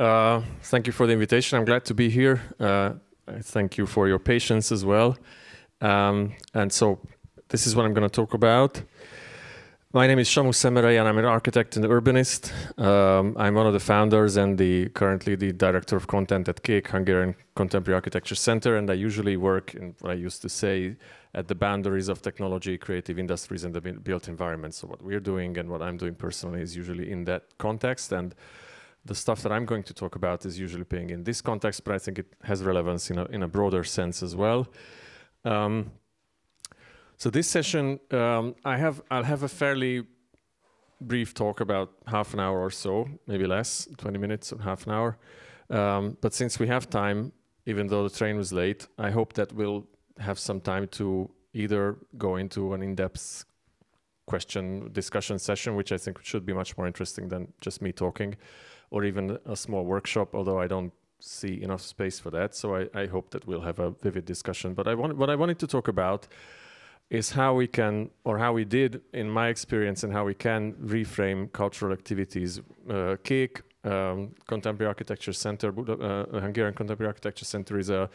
Thank you for the invitation. I'm glad to be here. I thank you for your patience as well. And so this is what I'm going to talk about. My name is Sama Szemerey-a, and I'm an architect and urbanist. I'm one of the founders and currently the director of content at TEH, Hungarian Contemporary Architecture Center, and I usually work in what I used to say at the boundaries of technology, creative industries, and the built environment. So what we're doing and what I'm doing personally is usually in that context, and the stuff that I'm going to talk about is usually being in this context, but I think it has relevance in a broader sense as well. So this session, I'll have a fairly brief talk, about half an hour or so, maybe less, 20 minutes or half an hour. But since we have time, even though the train was late, I hope that we'll have some time to either go into an in-depth discussion session, which I think should be much more interesting than just me talking, or even a small workshop, although I don't see enough space for that. So I hope that we'll have a vivid discussion. But what I wanted to talk about is how we can, or how we did, in my experience, and how we can reframe cultural activities. TEH, Contemporary Architecture Center, Hungarian Contemporary Architecture Center is a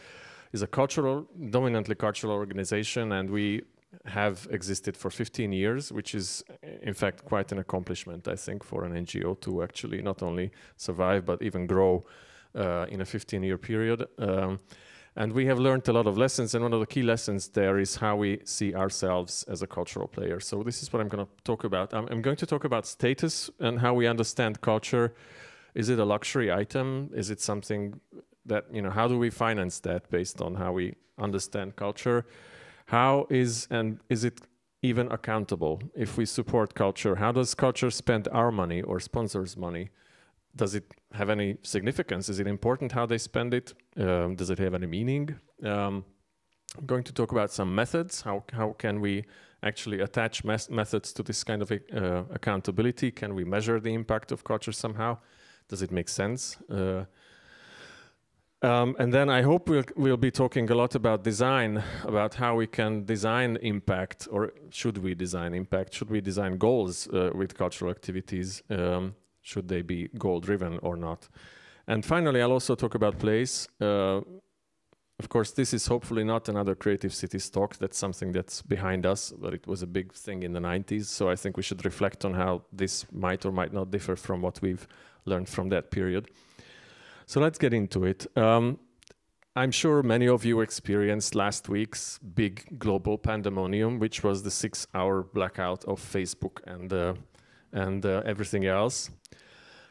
dominantly cultural organization, and we have existed for 15 years, which is, in fact, quite an accomplishment, I think, for an NGO to actually not only survive, but even grow in a 15-year period. And we have learned a lot of lessons, and one of the key lessons there is how we see ourselves as a cultural player. So this is what I'm going to talk about. I'm going to talk about status and how we understand culture. Is it a luxury item? Is it something that, how do we finance that based on how we understand culture? Is it even accountable? If we support culture, how does culture spend our money or sponsors' money? Does it have any significance? Is it important how they spend it? Does it have any meaning? I'm going to talk about some methods. How can we actually attach methods to this kind of accountability? Can we measure the impact of culture somehow? Does it make sense? And then I hope we'll be talking a lot about design, about how we can design impact, or should we design impact? Should we design goals with cultural activities? Should they be goal-driven or not? And finally, I'll also talk about place. Of course, this is hopefully not another Creative Cities talk. That's something that's behind us, but it was a big thing in the 90s. So I think we should reflect on how this might or might not differ from what we've learned from that period. So let's get into it. I'm sure many of you experienced last week's big global pandemonium, which was the 6-hour blackout of Facebook and everything else.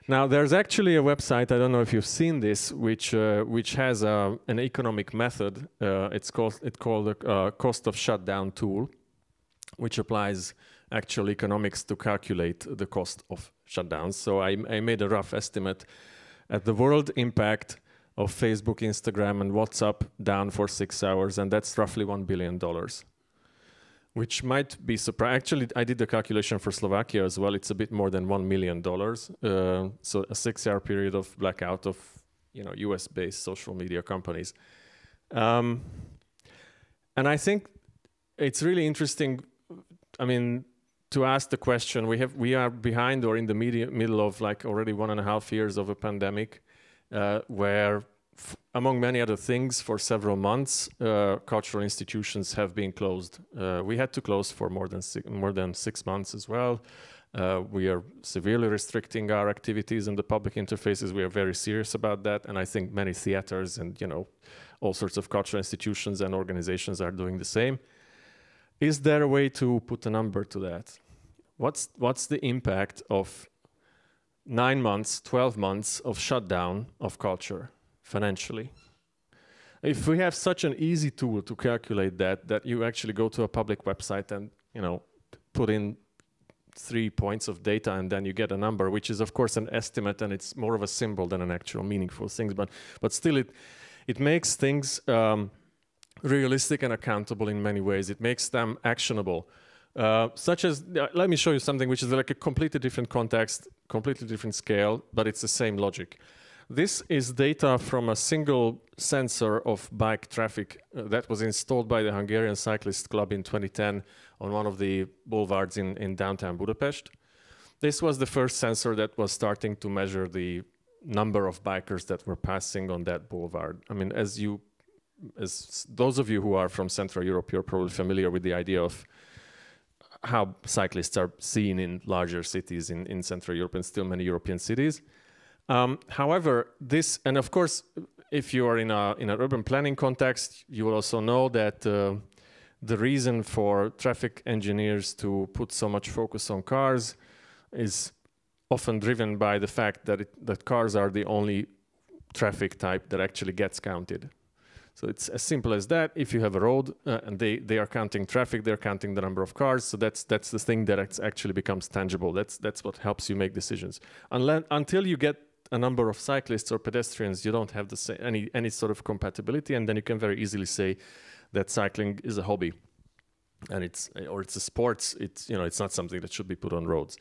Now, there's actually a website, I don't know if you've seen this, which has an economic method. It's called the cost of shutdown tool, which applies actual economics to calculate the cost of shutdowns. So I made a rough estimate at the world impact of Facebook, Instagram, and WhatsApp down for 6 hours, and that's roughly $1 billion. Which might be surprising. Actually, I did the calculation for Slovakia as well. It's a bit more than $1 million. So a 6-hour period of blackout of, US-based social media companies. And I think it's really interesting. I mean, to ask the question, we are behind or in the middle of already 1.5 years of a pandemic, where among many other things, for several months, cultural institutions have been closed. We had to close for more than 6 months as well. We are severely restricting our activities and the public interfaces. We are very serious about that, and I think many theaters and all sorts of cultural institutions and organizations are doing the same. Is there a way to put a number to that? What's the impact of 9 months, 12 months of shutdown of culture? Financially. If we have such an easy tool to calculate that you actually go to a public website and put in 3 points of data and then you get a number, which is of course an estimate and it's more of a symbol than an actual meaningful thing, but still it makes things realistic and accountable in many ways. It makes them actionable. Such as, let me show you something which is like a completely different context, completely different scale, but it's the same logic. This is data from a single sensor of bike traffic that was installed by the Hungarian Cyclist Club in 2010 on one of the boulevards in downtown Budapest. This was the first sensor that was starting to measure the number of bikers that were passing on that boulevard. I mean, as those of you who are from Central Europe, you're probably familiar with the idea of how cyclists are seen in larger cities in Central Europe and still many European cities. However, this, and of course, if you are in an urban planning context, you will also know that the reason for traffic engineers to put so much focus on cars is often driven by the fact that cars are the only traffic type that actually gets counted. So it's as simple as that. If you have a road and they are counting traffic, they're counting the number of cars. So that's the thing that actually becomes tangible. That's what helps you make decisions. Until you get a number of cyclists or pedestrians, you don't have any sort of compatibility, and then you can very easily say that cycling is a hobby, and it's a sport. It's not something that should be put on roads.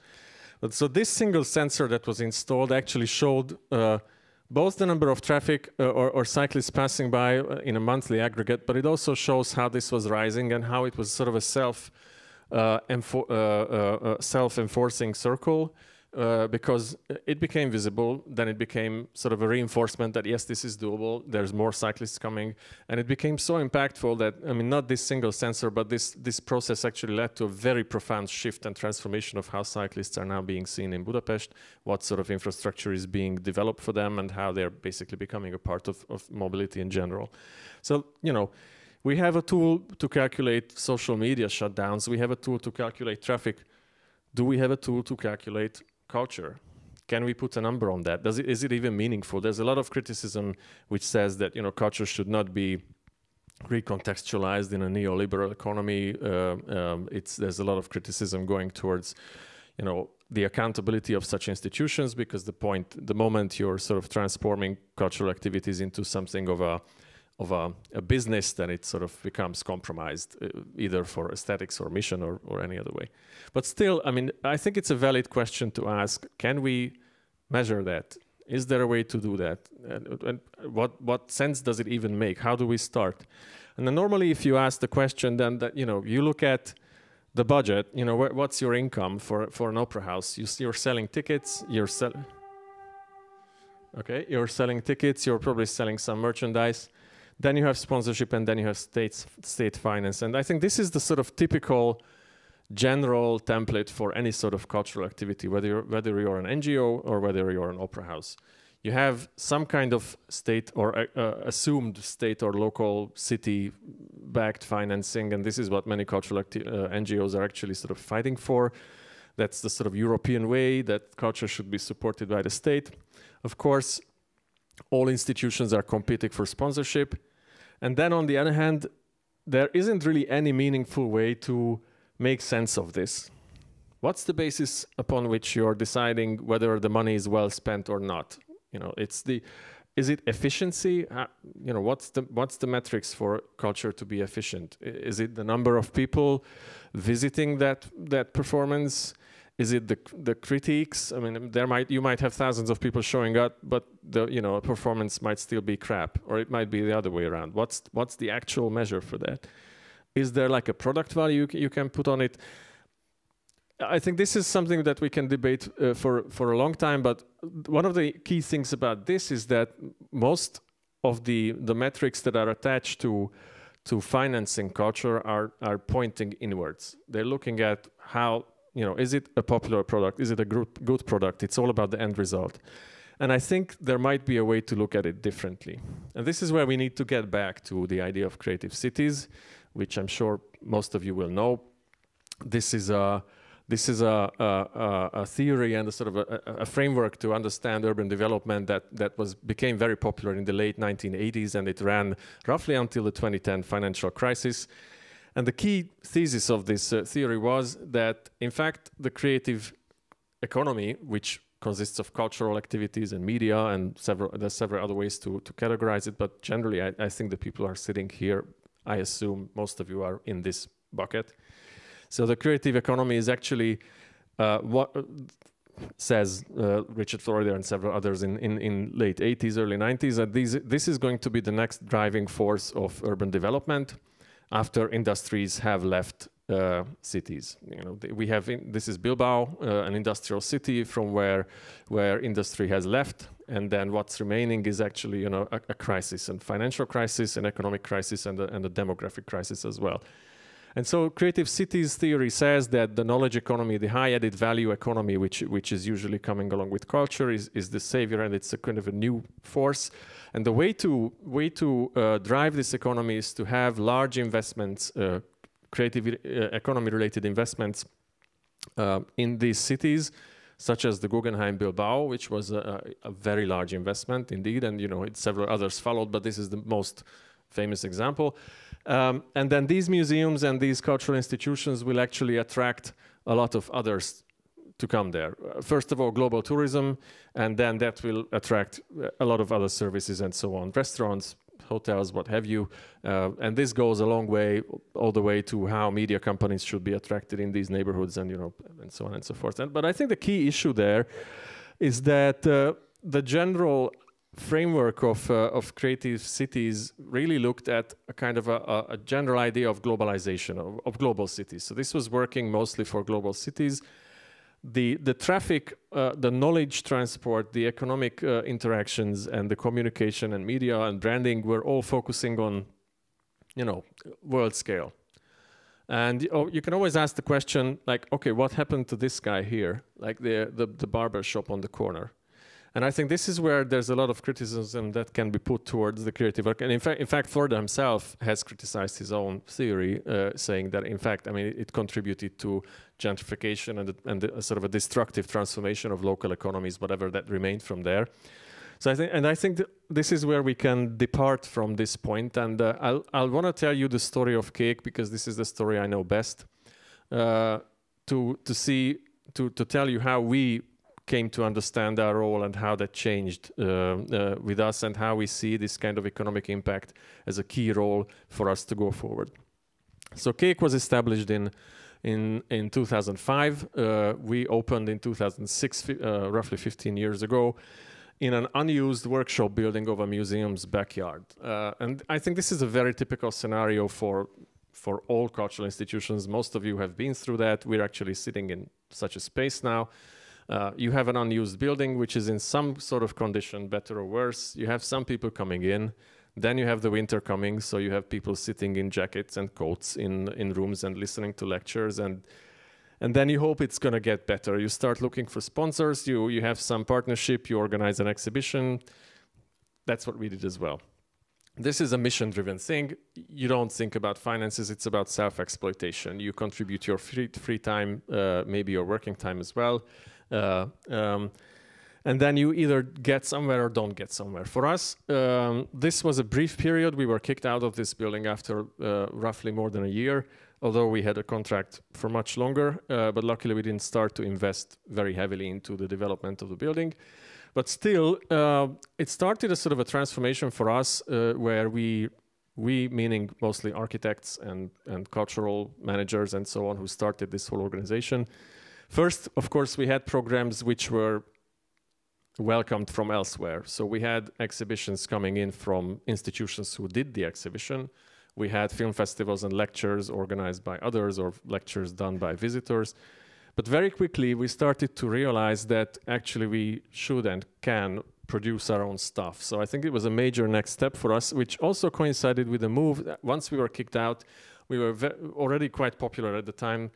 But so this single sensor that was installed actually showed both the number of traffic or cyclists passing by in a monthly aggregate, but it also shows how this was rising and how it was sort of a self-enforcing circle. Because it became visible, then it became sort of a reinforcement that yes, this is doable, there's more cyclists coming, and it became so impactful that, I mean, not this single sensor, but this process actually led to a very profound shift and transformation of how cyclists are now being seen in Budapest, what sort of infrastructure is being developed for them, and how they're basically becoming a part of mobility in general. So, we have a tool to calculate social media shutdowns, we have a tool to calculate traffic. Do we have a tool to calculate culture? Can we put a number on that? Is it even meaningful? There's a lot of criticism which says that culture should not be recontextualized in a neoliberal economy. There's a lot of criticism going towards the accountability of such institutions, because the moment you're sort of transforming cultural activities into something of a business, then it sort of becomes compromised, either for aesthetics or mission or any other way. But still, I mean, I think it's a valid question to ask, can we measure that? Is there a way to do that? And what sense does it even make? How do we start? And then normally if you ask the question, then that, you look at the budget, what's your income for an opera house? You're selling tickets, you're selling tickets, you're probably selling some merchandise. Then you have sponsorship, and then you have state finance. And I think this is the sort of typical general template for any sort of cultural activity, whether you're an NGO or whether you're an opera house. You have some kind of state or assumed state or local city-backed financing, and this is what many cultural NGOs are actually sort of fighting for. That's the sort of European way that culture should be supported by the state. Of course, all institutions are competing for sponsorship. And then on the other hand, there isn't really any meaningful way to make sense of this. What's the basis upon which you're deciding whether the money is well spent or not? Is it efficiency? What's the metrics for culture to be efficient? Is it the number of people visiting that performance? Is it the critiques? I mean, you might have thousands of people showing up, but a performance might still be crap, or it might be the other way around. What's the actual measure for that? Is there like a product value you can put on it? I think this is something that we can debate for a long time, but one of the key things about this is that most of the metrics that are attached to financing culture are pointing inwards. They're looking at how, is it a popular product? Is it a good product? It's all about the end result. And I think there might be a way to look at it differently. And this is where we need to get back to the idea of creative cities, which I'm sure most of you will know. This is a theory and a sort of a framework to understand urban development that became very popular in the late 1980s, and it ran roughly until the 2010 financial crisis. And the key thesis of this theory was that, in fact, the creative economy, which consists of cultural activities and media, and there's several other ways to categorize it, but generally I think the people are sitting here, I assume most of you are in this bucket. So the creative economy is actually what says Richard Florida and several others in late 80s, early 90s, that this is going to be the next driving force of urban development after industries have left cities. This is Bilbao, an industrial city from where industry has left. And then what's remaining is actually, you know, a crisis, and financial crisis, an economic crisis, and a demographic crisis as well. And so creative cities theory says that the knowledge economy, the high added value economy, which is usually coming along with culture, is the savior, and it's a kind of a new force. And the way to drive this economy is to have large investments, creative economy related investments in these cities, such as the Guggenheim Bilbao, which was a very large investment indeed, and you know, several others followed, but this is the most famous example. And then these museums and these cultural institutions will actually attract a lot of others to come there. First of all, global tourism, and then that will attract a lot of other services and so on, restaurants, hotels, what have you. And this goes a long way, all the way to how media companies should be attracted in these neighborhoods, and you know, and so on and so forth. But I think the key issue there is that the general framework of creative cities really looked at a kind of a general idea of globalization, of global cities. So this was working mostly for global cities. The traffic, the knowledge transport, the economic interactions, and the communication and media and branding were all focusing on, you know, world scale. And you can always ask the question, like, okay, what happened to this guy here, like the barber shop on the corner? And I think this is where there's a lot of criticism that can be put towards the creative work. And in fact, Ford himself has criticized his own theory, saying that, in fact, I mean, it contributed to gentrification and sort of a destructive transformation of local economies, whatever that remained from there. So I think this is where we can depart from this point. And I'll want to tell you the story of Cake, because this is the story I know best, to tell you how we came to understand our role and how that changed with us, and how we see this kind of economic impact as a key role for us to go forward. So Cake was established in 2005. We opened in 2006, roughly 15 years ago, in an unused workshop building of a museum's backyard. And I think this is a very typical scenario for all cultural institutions. Most of you have been through that. We're actually sitting in such a space now. You have an unused building which is in some sort of condition, better or worse. You have some people coming in. Then you have the winter coming, so you have people sitting in jackets and coats in rooms and listening to lectures. And then you hope it's going to get better. You start looking for sponsors. You have some partnership. You organize an exhibition. That's what we did as well. This is a mission-driven thing. You don't think about finances. It's about self-exploitation. You contribute your free time, maybe your working time as well. And then you either get somewhere or don't get somewhere. For us, this was a brief period. We were kicked out of this building after roughly more than a year, although we had a contract for much longer. But luckily, we didn't start to invest very heavily into the development of the building. But still, it started a sort of a transformation for us where we meaning mostly architects and cultural managers and so on, who started this whole organization. First, of course, we had programs which were welcomed from elsewhere. So we had exhibitions coming in from institutions who did the exhibition. We had film festivals and lectures organized by others, or lectures done by visitors. But very quickly, we started to realize that actually we should and can produce our own stuff. So I think it was a major next step for us, which also coincided with the move. Once we were kicked out, we were already quite popular at the time.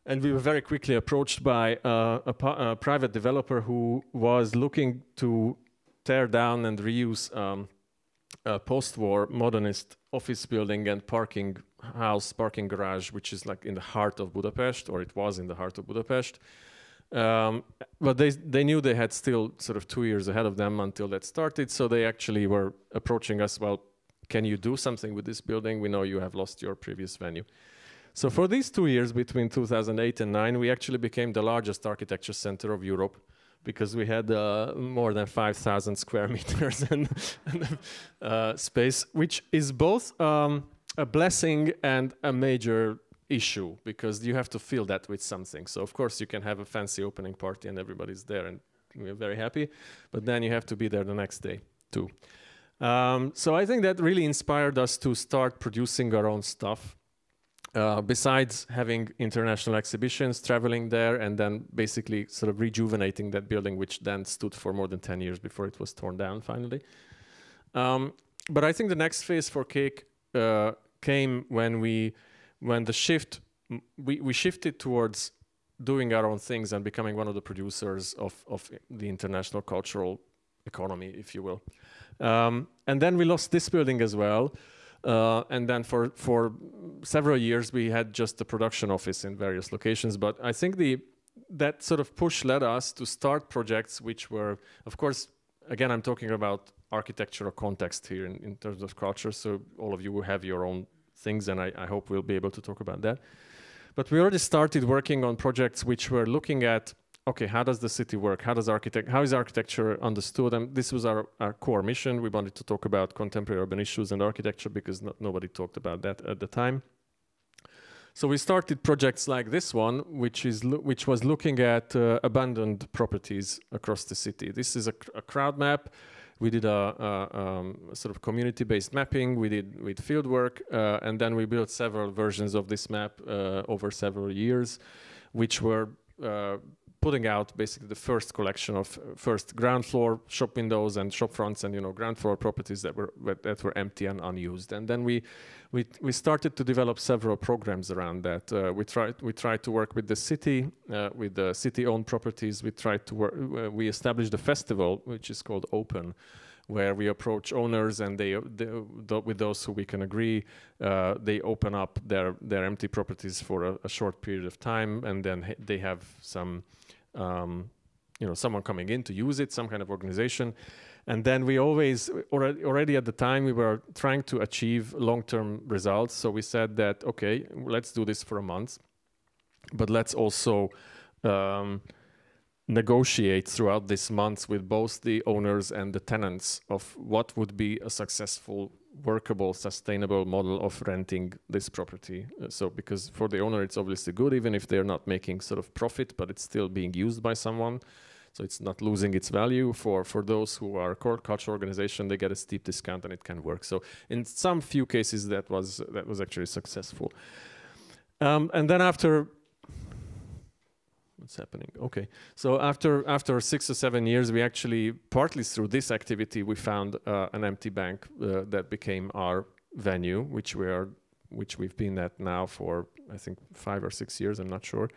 And we were very quickly approached by a private developer who was looking to tear down and reuse a post-war modernist office building and parking garage, which is like in the heart of Budapest, or it was in the heart of Budapest. But they knew they had still sort of 2 years ahead of them until that started. So they actually were approaching us, well, can you do something with this building? We know you have lost your previous venue. So for these 2 years, between 2008 and 2009, we actually became the largest architecture center of Europe, because we had more than 5,000 square meters and space, which is both a blessing and a major issue, because you have to fill that with something. So of course you can have a fancy opening party and everybody's there and we're very happy, but then you have to be there the next day too. So I think that really inspired us to start producing our own stuff. besides having international exhibitions, traveling there, and then basically sort of rejuvenating that building, which then stood for more than 10 years before it was torn down finally. But I think the next phase for Cake came when we shifted towards doing our own things and becoming one of the producers of the international cultural economy, if you will. And then we lost this building as well. And then for several years, we had just the production office in various locations. But I think that sort of push led us to start projects which were, of course, again, I'm talking about architectural context here in terms of culture. So all of you will have your own things, and I hope we'll be able to talk about that. But we already started working on projects which were looking at, okay, how does the city work? How is architecture understood? And this was our core mission. We wanted to talk about contemporary urban issues and architecture because nobody talked about that at the time. So we started projects like this one, which was looking at abandoned properties across the city. This is a crowd map. We did a sort of community-based mapping. We did with field work, and then we built several versions of this map over several years, which were putting out basically the first collection of first ground floor shop windows and shop fronts and ground floor properties that were empty and unused. And then we started to develop several programs around that. We tried to work with the city, with the city-owned properties. We established a festival which is called Open, where we approach owners and with those who we can agree, they open up their empty properties for a short period of time, and then they have some, someone coming in to use it, some kind of organization. And then we already at the time, we were trying to achieve long-term results. So we said that, okay, let's do this for a month, but let's also negotiate throughout this month with both the owners and the tenants of what would be a successful, workable, sustainable model of renting this property. So because for the owner, it's obviously good, even if they're not making sort of profit, but it's still being used by someone. So it's not losing its value. For those who are a core cultural organization, they get a steep discount and it can work. So in some few cases, that was actually successful. And then after, what's happening? Okay, so after 6 or 7 years, we actually, partly through this activity, we found an empty bank that became our venue, which we've been at now for I think 5 or 6 years. I'm not sure.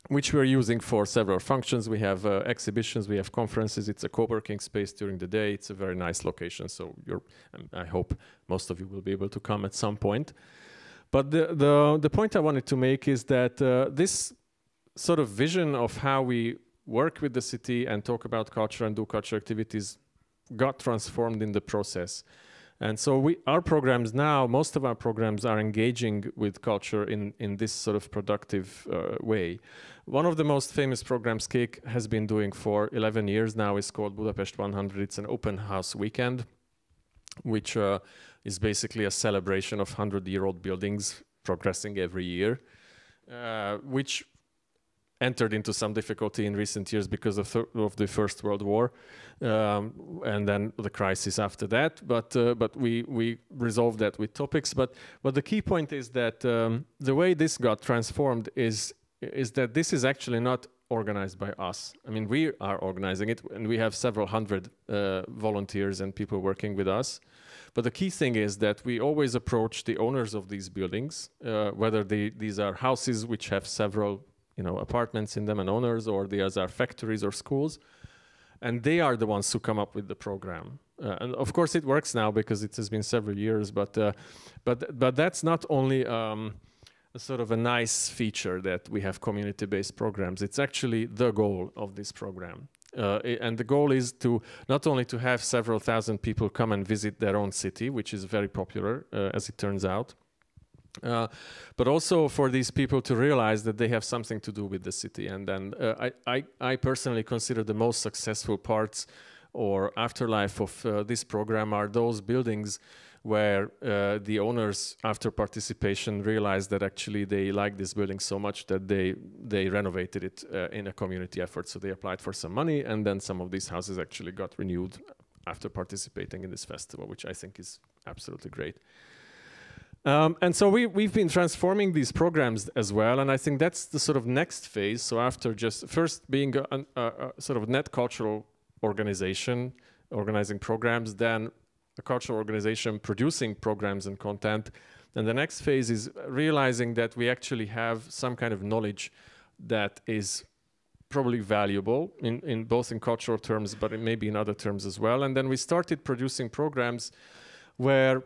Which we're using for several functions. We have exhibitions, we have conferences. It's a co-working space during the day. It's a very nice location. So I hope most of you will be able to come at some point. But the point I wanted to make is that this sort of vision of how we work with the city and talk about culture and do cultural activities got transformed in the process. And so our programs now, most of our programs are engaging with culture in this sort of productive way. One of the most famous programs Cake has been doing for 11 years now is called Budapest 100. It's an open house weekend, which is basically a celebration of 100-year-old buildings progressing every year, which entered into some difficulty in recent years because of the First World War, and then the crisis after that. But we resolved that with topics. But the key point is that the way this got transformed is that this is actually not organized by us. I mean, we are organizing it, and we have several hundred volunteers and people working with us. But the key thing is that we always approach the owners of these buildings, whether these are houses which have several apartments in them and owners, or these are factories or schools, and they are the ones who come up with the program. And of course, it works now because it has been several years. But that's not only a sort of a nice feature that we have community-based programs. It's actually the goal of this program. And the goal is to not only to have several thousand people come and visit their own city, which is very popular, as it turns out, but also for these people to realize that they have something to do with the city. And then I personally consider the most successful parts or afterlife of this program are those buildings where the owners, after participation, realized that actually they like this building so much that they renovated it in a community effort. So they applied for some money, and then some of these houses actually got renewed after participating in this festival, which I think is absolutely great. And so we've been transforming these programs as well, and I think that's the sort of next phase. So after just first being a sort of net cultural organization, organizing programs, then a cultural organization producing programs and content, and the next phase is realizing that we actually have some kind of knowledge that is probably valuable in both in cultural terms, but maybe in other terms as well. And then we started producing programs where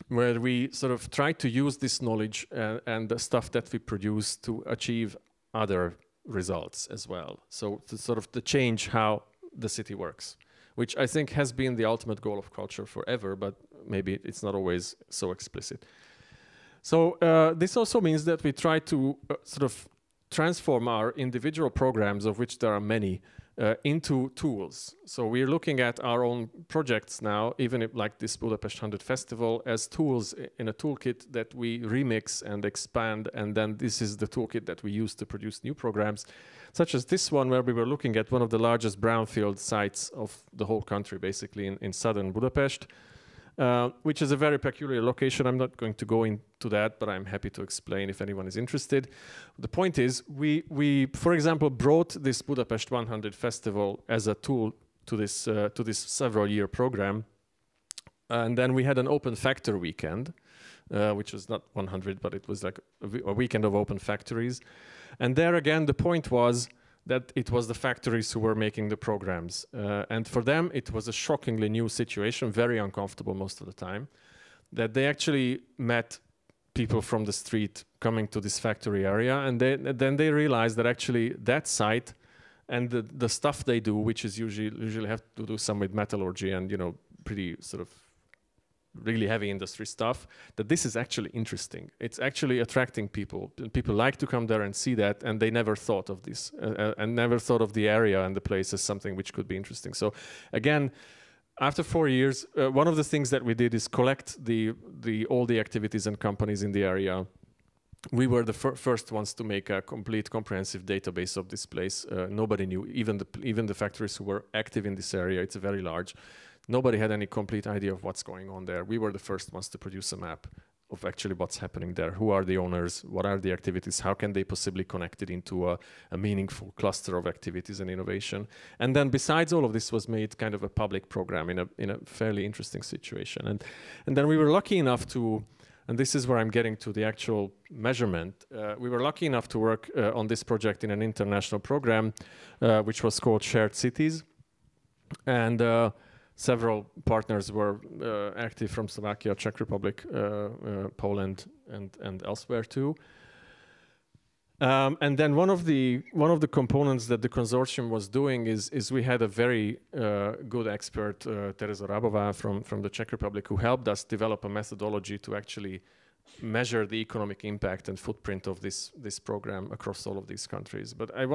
we sort of try to use this knowledge and the stuff that we produce to achieve other results as well. So to sort of to change how the city works, which I think has been the ultimate goal of culture forever, but maybe it's not always so explicit. So this also means that we try to sort of transform our individual programs, of which there are many, into tools. So we're looking at our own projects now, even if, like this Budapest 100 Festival, as tools in a toolkit that we remix and expand, and then this is the toolkit that we use to produce new programs, such as this one, where we were looking at one of the largest brownfield sites of the whole country, basically in southern Budapest, which is a very peculiar location. I'm not going to go into that, but I'm happy to explain if anyone is interested. The point is, we for example, brought this Budapest 100 Festival as a tool to this several-year program. And then we had an open factory weekend, which was not 100, but it was like a weekend of open factories. And there again, the point was that it was the factories who were making the programs. And for them, it was a shockingly new situation, very uncomfortable most of the time, that they actually met people from the street coming to this factory area. And then they realized that actually that site and the stuff they do, which is usually have to do some with metallurgy and, you know, pretty sort of really heavy industry stuff, that this is actually interesting. It's actually attracting people. People like to come there and see that, and they never thought of this and never thought of the area and the place as something which could be interesting. So again, after 4 years, one of the things that we did is collect all the activities and companies in the area. We were the first ones to make a complete comprehensive database of this place. Nobody knew, even the factories who were active in this area. It's very large. Nobody had any complete idea of what's going on there. We were the first ones to produce a map of actually what's happening there. Who are the owners? What are the activities? How can they possibly connect it into a meaningful cluster of activities and innovation? And then besides all of this was made kind of a public program in a fairly interesting situation. And then we were lucky enough to, and this is where I'm getting to the actual measurement, we were lucky enough to work on this project in an international program, which was called Shared Cities. And several partners were active from Slovakia, Czech Republic, Poland, and elsewhere too. And then one of the components that the consortium was doing is we had a very good expert, Tereza Rabová from the Czech Republic, who helped us develop a methodology to actually measure the economic impact and footprint of this program across all of these countries. But I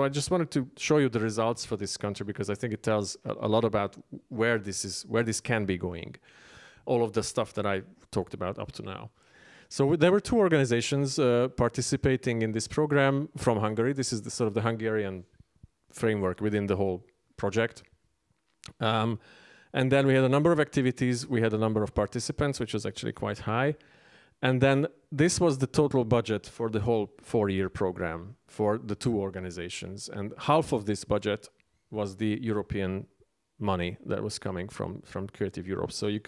just wanted to show you the results for this country, because I think it tells a lot about where this can be going. All of the stuff that I talked about up to now. So there were 2 organizations participating in this program from Hungary. This is the sort of the Hungarian framework within the whole project. And then we had a number of activities. We had a number of participants, which was actually quite high. And then this was the total budget for the whole 4-year program for the 2 organizations. And half of this budget was the European money that was coming from Creative Europe. So you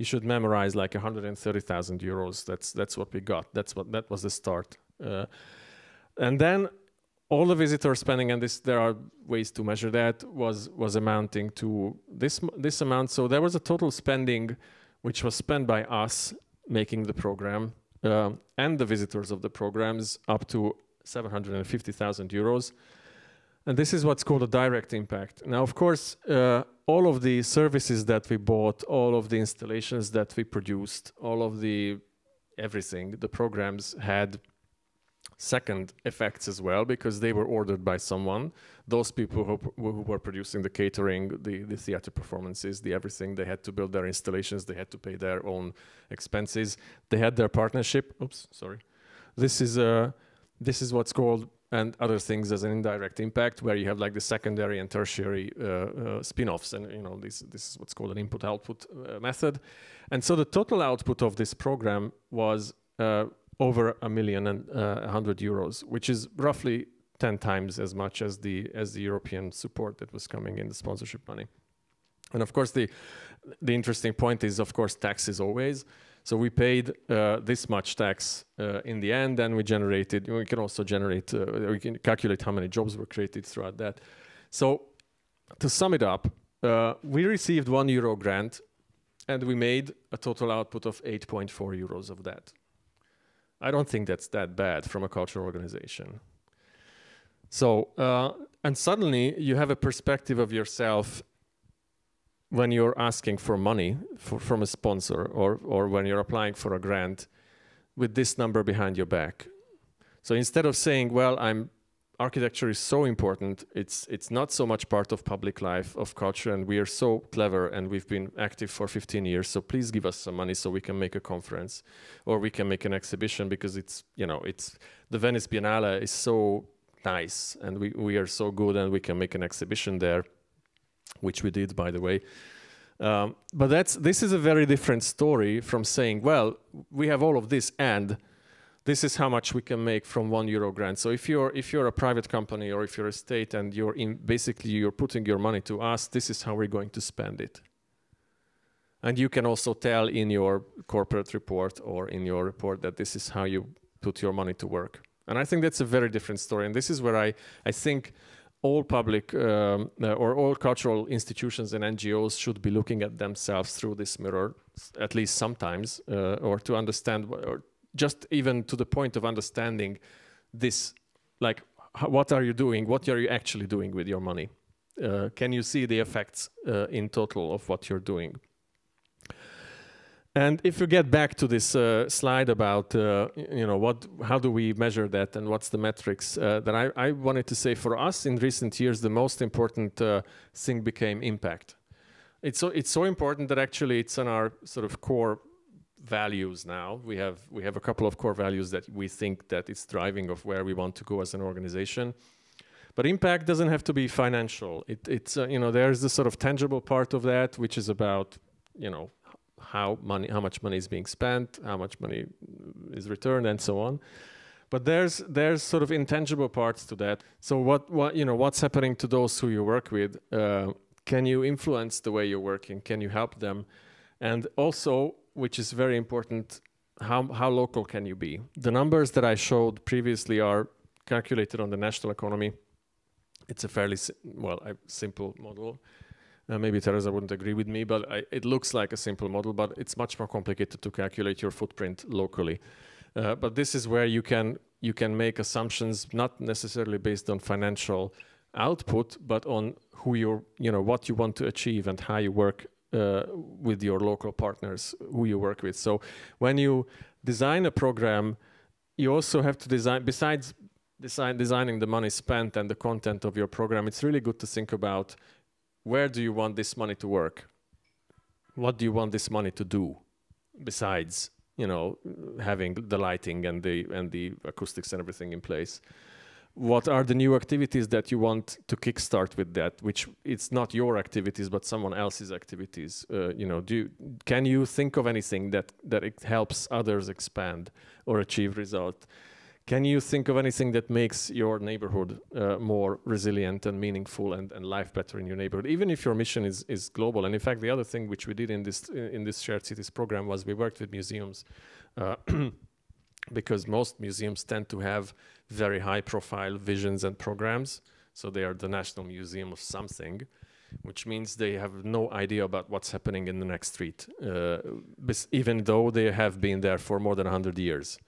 should memorize like 130,000 euros. That's what we got. That was the start. And then all the visitor spending, and there are ways to measure that, was amounting to this amount. So there was a total spending which was spent by us making the program and the visitors of the programs up to 750,000 euros. And this is what's called a direct impact. Now, of course, all of the services that we bought, all of the installations that we produced, all of everything, the programs had second effects as well, because they were ordered by someone. Those people who were producing the catering, the theater performances, the everything, they had to build their installations, they had to pay their own expenses. They had their partnership. Oops, sorry. This is This is what's called, and other things, as an indirect impact, where you have like the secondary and tertiary spin-offs, and this is what's called an input-output method. And so the total output of this program was over €1,100,000, which is roughly 10 times as much as the European support that was coming in, the sponsorship money. And of course, the interesting point is, of course, taxes always. So we paid this much tax in the end, and we can also generate, we can calculate how many jobs were created throughout that. So to sum it up, we received €1 grant, and we made a total output of €8.4 of that. I don't think that's that bad from a cultural organization. So, and suddenly you have a perspective of yourself when you're asking for money from a sponsor, or when you're applying for a grant, with this number behind your back. So instead of saying, well, architecture is so important, it's not so much part of public life, of culture, and we are so clever, and we've been active for 15 years, so please give us some money so we can make a conference, or we can make an exhibition, because the Venice Biennale is so nice, and we are so good, and we can make an exhibition there, which we did, by the way. But this is a very different story from saying, well, we have all of this, and this is how much we can make from €1 grant. So if you're a private company, or if you're a state, and basically you're putting your money to us, this is how we're going to spend it. And you can also tell in your corporate report or in your report that this is how you put your money to work. And I think that's a very different story. And this is where I think all public or all cultural institutions and NGOs should be looking at themselves through this mirror, at least sometimes, or to understand, or just even to the point of understanding this, like, what are you doing? What are you actually doing with your money? Can you see the effects in total of what you're doing? And if you get back to this slide about, how do we measure that and what's the metrics, then I wanted to say, for us in recent years, the most important thing became impact. It's so important that actually it's on our sort of core values now. We have a couple of core values that we think that it's driving of where we want to go as an organization. But impact doesn't have to be financial. There's the sort of tangible part of that, which is about, how much money is being spent, how much money is returned, and so on. But there's sort of intangible parts to that. So what's happening to those who you work with? Can you influence the way you're working? Can you help them? And also, which is very important, how local can you be? The numbers that I showed previously are calculated on the national economy. It's a fairly simple model. Maybe Teresa wouldn't agree with me, but it looks like a simple model, but it's much more complicated to calculate your footprint locally. But this is where you can make assumptions, not necessarily based on financial output, but on what you want to achieve and how you work with your local partners, who you work with. So when you design a program, you also have to design, besides designing the money spent and the content of your program, it's really good to think about, where do you want this money to work? What do you want this money to do? Besides, having the lighting and the acoustics and everything in place. What are the new activities that you want to kickstart with that? Which it's not your activities, but someone else's activities. Can you think of anything that it helps others expand or achieve result? Can you think of anything that makes your neighborhood more resilient and meaningful and life better in your neighborhood, even if your mission is global? And in fact, the other thing which we did in this Shared Cities program was we worked with museums, because most museums tend to have very high-profile visions and programs. So they are the National Museum of something, which means they have no idea about what's happening in the next street, even though they have been there for more than 100 years.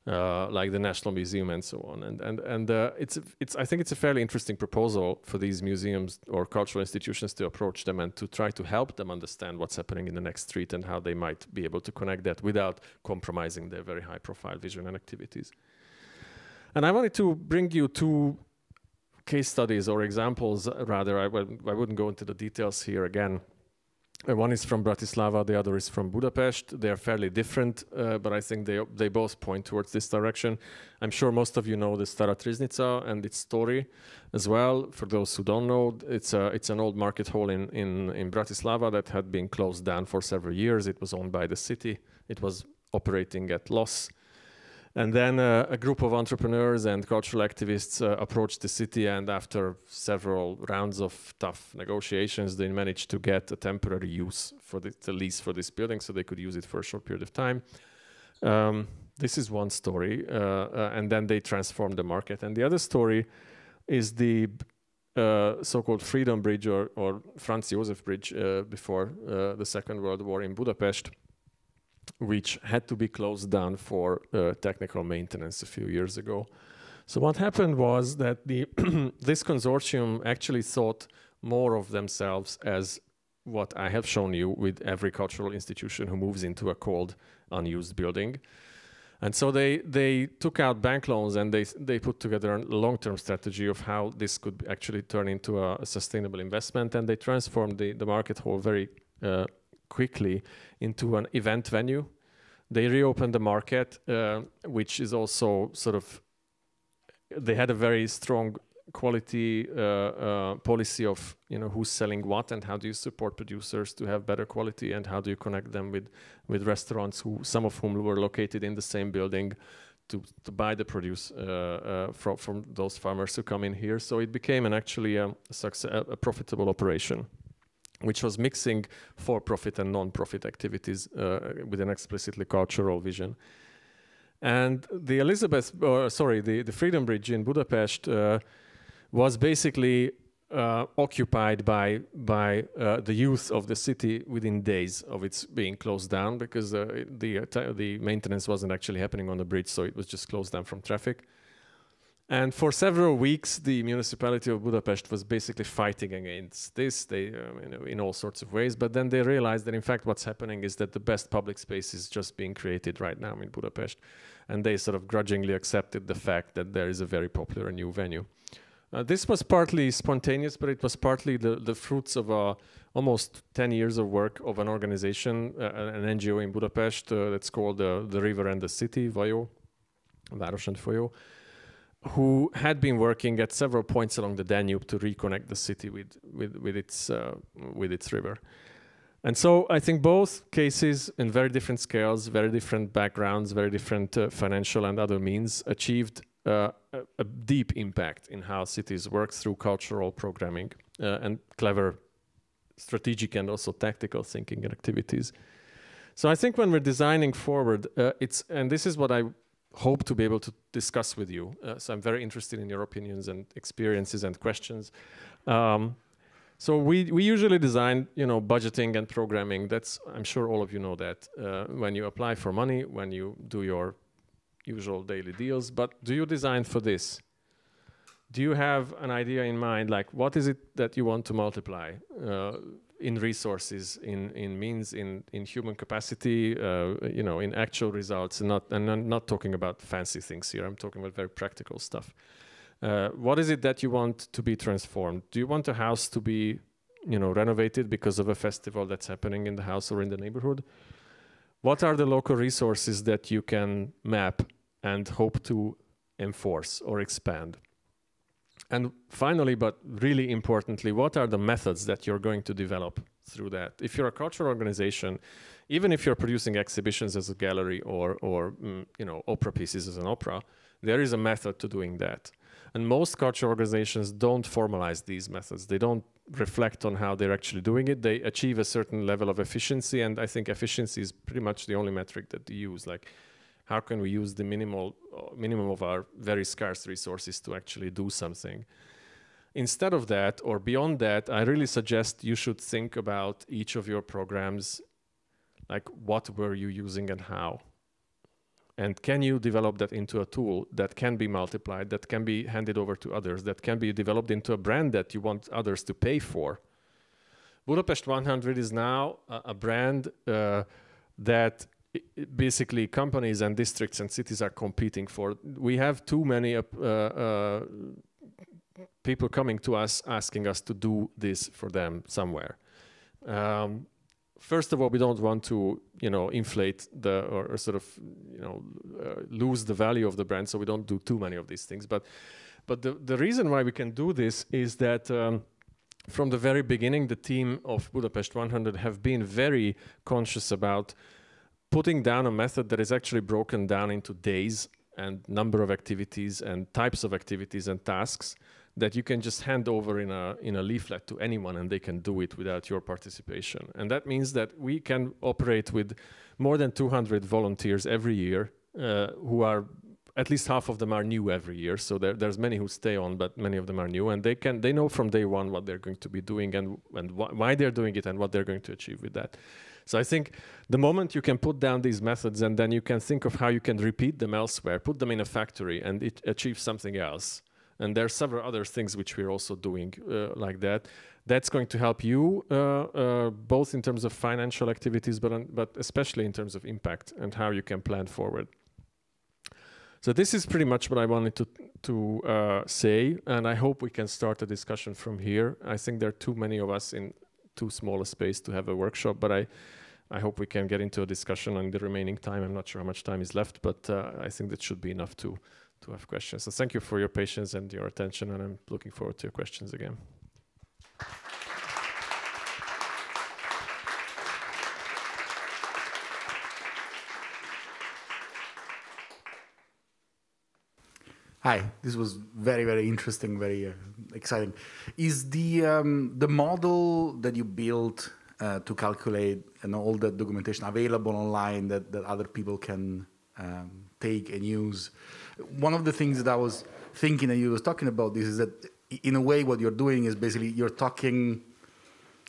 Like the National Museum and so on, and I think it's a fairly interesting proposal for these museums or cultural institutions to approach them and to try to help them understand what's happening in the next street and how they might be able to connect that without compromising their very high-profile vision and activities. And I wanted to bring you two case studies or examples. Rather, I wouldn't go into the details here again. One is from Bratislava, the other is from Budapest. They are fairly different, but I think they both point towards this direction. I'm sure most of you know the Stara Triznica and its story as well. For those who don't know, it's an old market hall in Bratislava that had been closed down for several years. It was owned by the city. It was operating at loss. And then a group of entrepreneurs and cultural activists approached the city, and after several rounds of tough negotiations, they managed to get a temporary use for the lease for this building, so they could use it for a short period of time. This is one story, and then they transformed the market. And the other story is the so-called Freedom Bridge or Franz Josef Bridge before the Second World War in Budapest, which had to be closed down for technical maintenance a few years ago. So what happened was that this consortium actually thought more of themselves as what I have shown you with every cultural institution who moves into a cold, unused building. And so they took out bank loans, and they put together a long-term strategy of how this could actually turn into a sustainable investment, and they transformed the market hall very quickly into an event venue. They reopened the market, which is also sort of, they had a very strong quality policy of, who's selling what and how do you support producers to have better quality, and how do you connect them with restaurants, some of whom were located in the same building, to buy the produce from those farmers who come in here. So it became actually a profitable operation, which was mixing for-profit and non-profit activities with an explicitly cultural vision. And the the Freedom Bridge in Budapest was basically occupied by the youth of the city within days of its being closed down, because the maintenance wasn't actually happening on the bridge, so it was just closed down from traffic. And for several weeks, the municipality of Budapest was basically fighting against this, in all sorts of ways. But then they realized that, in fact, what's happening is that the best public space is just being created right now in Budapest. And they sort of grudgingly accepted the fact that there is a very popular new venue. This was partly spontaneous, but it was partly the fruits of almost 10 years of work of an organization, an NGO in Budapest that's called the River and the City, Vajó, Város and Folyó, who had been working at several points along the Danube to reconnect the city with its river. And so I think both cases, in very different scales, very different backgrounds, very different financial and other means, achieved a deep impact in how cities work through cultural programming and clever strategic and also tactical thinking and activities. So I think when we're designing forward, and this is what I hope to be able to discuss with you. So I'm very interested in your opinions and experiences and questions. So we usually design, budgeting and programming. I'm sure all of you know that. When you apply for money, when you do your usual daily deals, but do you design for this? Do you have an idea in mind, like what is it that you want to multiply in resources, in means, in human capacity, in actual results, and I'm not talking about fancy things here. I'm talking about very practical stuff. What is it that you want to be transformed? Do you want a house to be, renovated because of a festival that's happening in the house or in the neighborhood? What are the local resources that you can map and hope to enforce or expand? And finally, but really importantly, what are the methods that you're going to develop through that? If you're a cultural organization, even if you're producing exhibitions as a gallery or opera pieces as an opera, there is a method to doing that. And most cultural organizations don't formalize these methods. They don't reflect on how they're actually doing it. They achieve a certain level of efficiency, and I think efficiency is pretty much the only metric that they use. Like, how can we use the minimum of our very scarce resources to actually do something? Instead of that, or beyond that, I really suggest you should think about each of your programs, like what were you using and how? And can you develop that into a tool that can be multiplied, that can be handed over to others, that can be developed into a brand that you want others to pay for? Budapest 100 is now a brand that basically companies and districts and cities are competing for. We have too many people coming to us asking us to do this for them somewhere. first of all, we don't want to, inflate or sort of, lose the value of the brand. So we don't do too many of these things. But the reason why we can do this is that from the very beginning, the team of Budapest 100 have been very conscious about putting down a method that is actually broken down into days and number of activities and types of activities and tasks that you can just hand over in a leaflet to anyone, and they can do it without your participation. And that means that we can operate with more than 200 volunteers every year, who are, at least half of them are new every year. So there's many who stay on, but many of them are new, and they know from day one what they're going to be doing and why they're doing it and what they're going to achieve with that. So I think the moment you can put down these methods and then you can think of how you can repeat them elsewhere, put them in a factory and it achieves something else. And there are several other things which we're also doing like that. That's going to help you both in terms of financial activities, but especially in terms of impact and how you can plan forward. So this is pretty much what I wanted to say, and I hope we can start a discussion from here. I think there are too many of us in too small a space to have a workshop, but I hope we can get into a discussion on the remaining time. I'm not sure how much time is left, but I think that should be enough to have questions. So thank you for your patience and your attention, and I'm looking forward to your questions again. Hi, this was very, very interesting, very exciting. Is the model that you built to calculate and all the documentation available online that other people can take and use? One of the things that I was thinking that you was talking about this is that in a way what you're doing is basically you're talking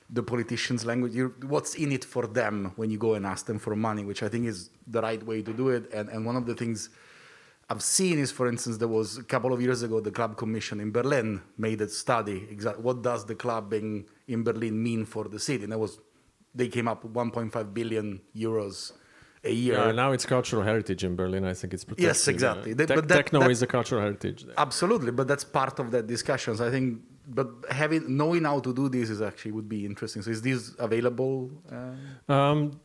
the politicians' language. What's in it for them when you go and ask them for money, which I think is the right way to do it. And one of the things I've seen is, for instance, there was a couple of years ago, the Club Commission in Berlin made a study, exactly what does the clubbing in Berlin mean for the city? And they came up with 1.5 billion euros a year. Yeah, now it's cultural heritage in Berlin. I think it's protected. Yes, exactly. Techno is a cultural heritage there. Absolutely, but that's part of that discussion. So I think, but knowing how to do this is actually would be interesting. So is this available?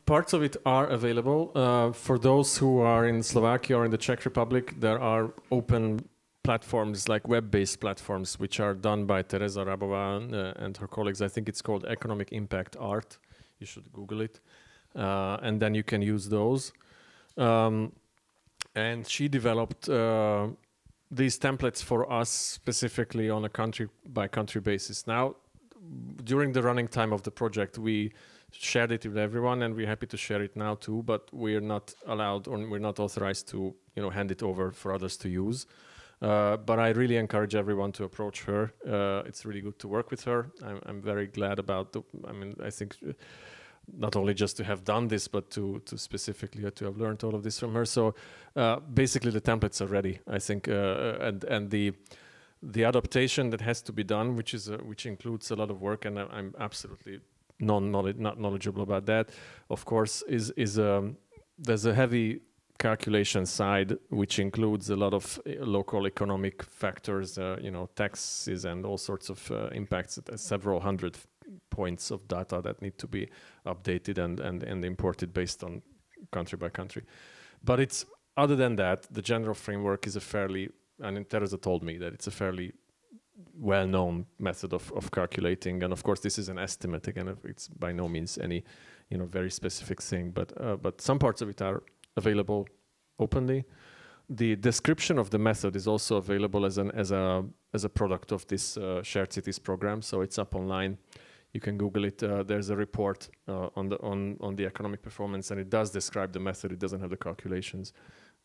Parts of it are available. For those who are in Slovakia or in the Czech Republic, there are open platforms, like web-based platforms, which are done by Teresa Rabová and her colleagues. I think it's called Economic Impact Art. You should Google it. And then you can use those. And she developed these templates for us specifically on a country-by-country basis. Now, during the running time of the project, we shared it with everyone, and we're happy to share it now too, but we're not allowed or we're not authorized to hand it over for others to use. But I really encourage everyone to approach her. It's really good to work with her. I'm very glad about I think not only just to have done this, but to specifically to have learned all of this from her. So basically the templates are ready, I think, and the adaptation that has to be done, which includes a lot of work, and I'm absolutely not knowledgeable about that. Of course, there's a heavy calculation side, which includes a lot of local economic factors, taxes and all sorts of impacts, several hundred points of data that need to be updated and imported based on country by country. But it's, other than that, the general framework is and Teresa told me that it's a fairly well-known method of calculating. And of course, this is an estimate. Again, it's by no means any, very specific thing, but some parts of it are available openly. The description of the method is also available as a product of this Shared Cities program, so it's up online. You can Google it. There's a report on the economic performance, and it does describe the method. It doesn't have the calculations,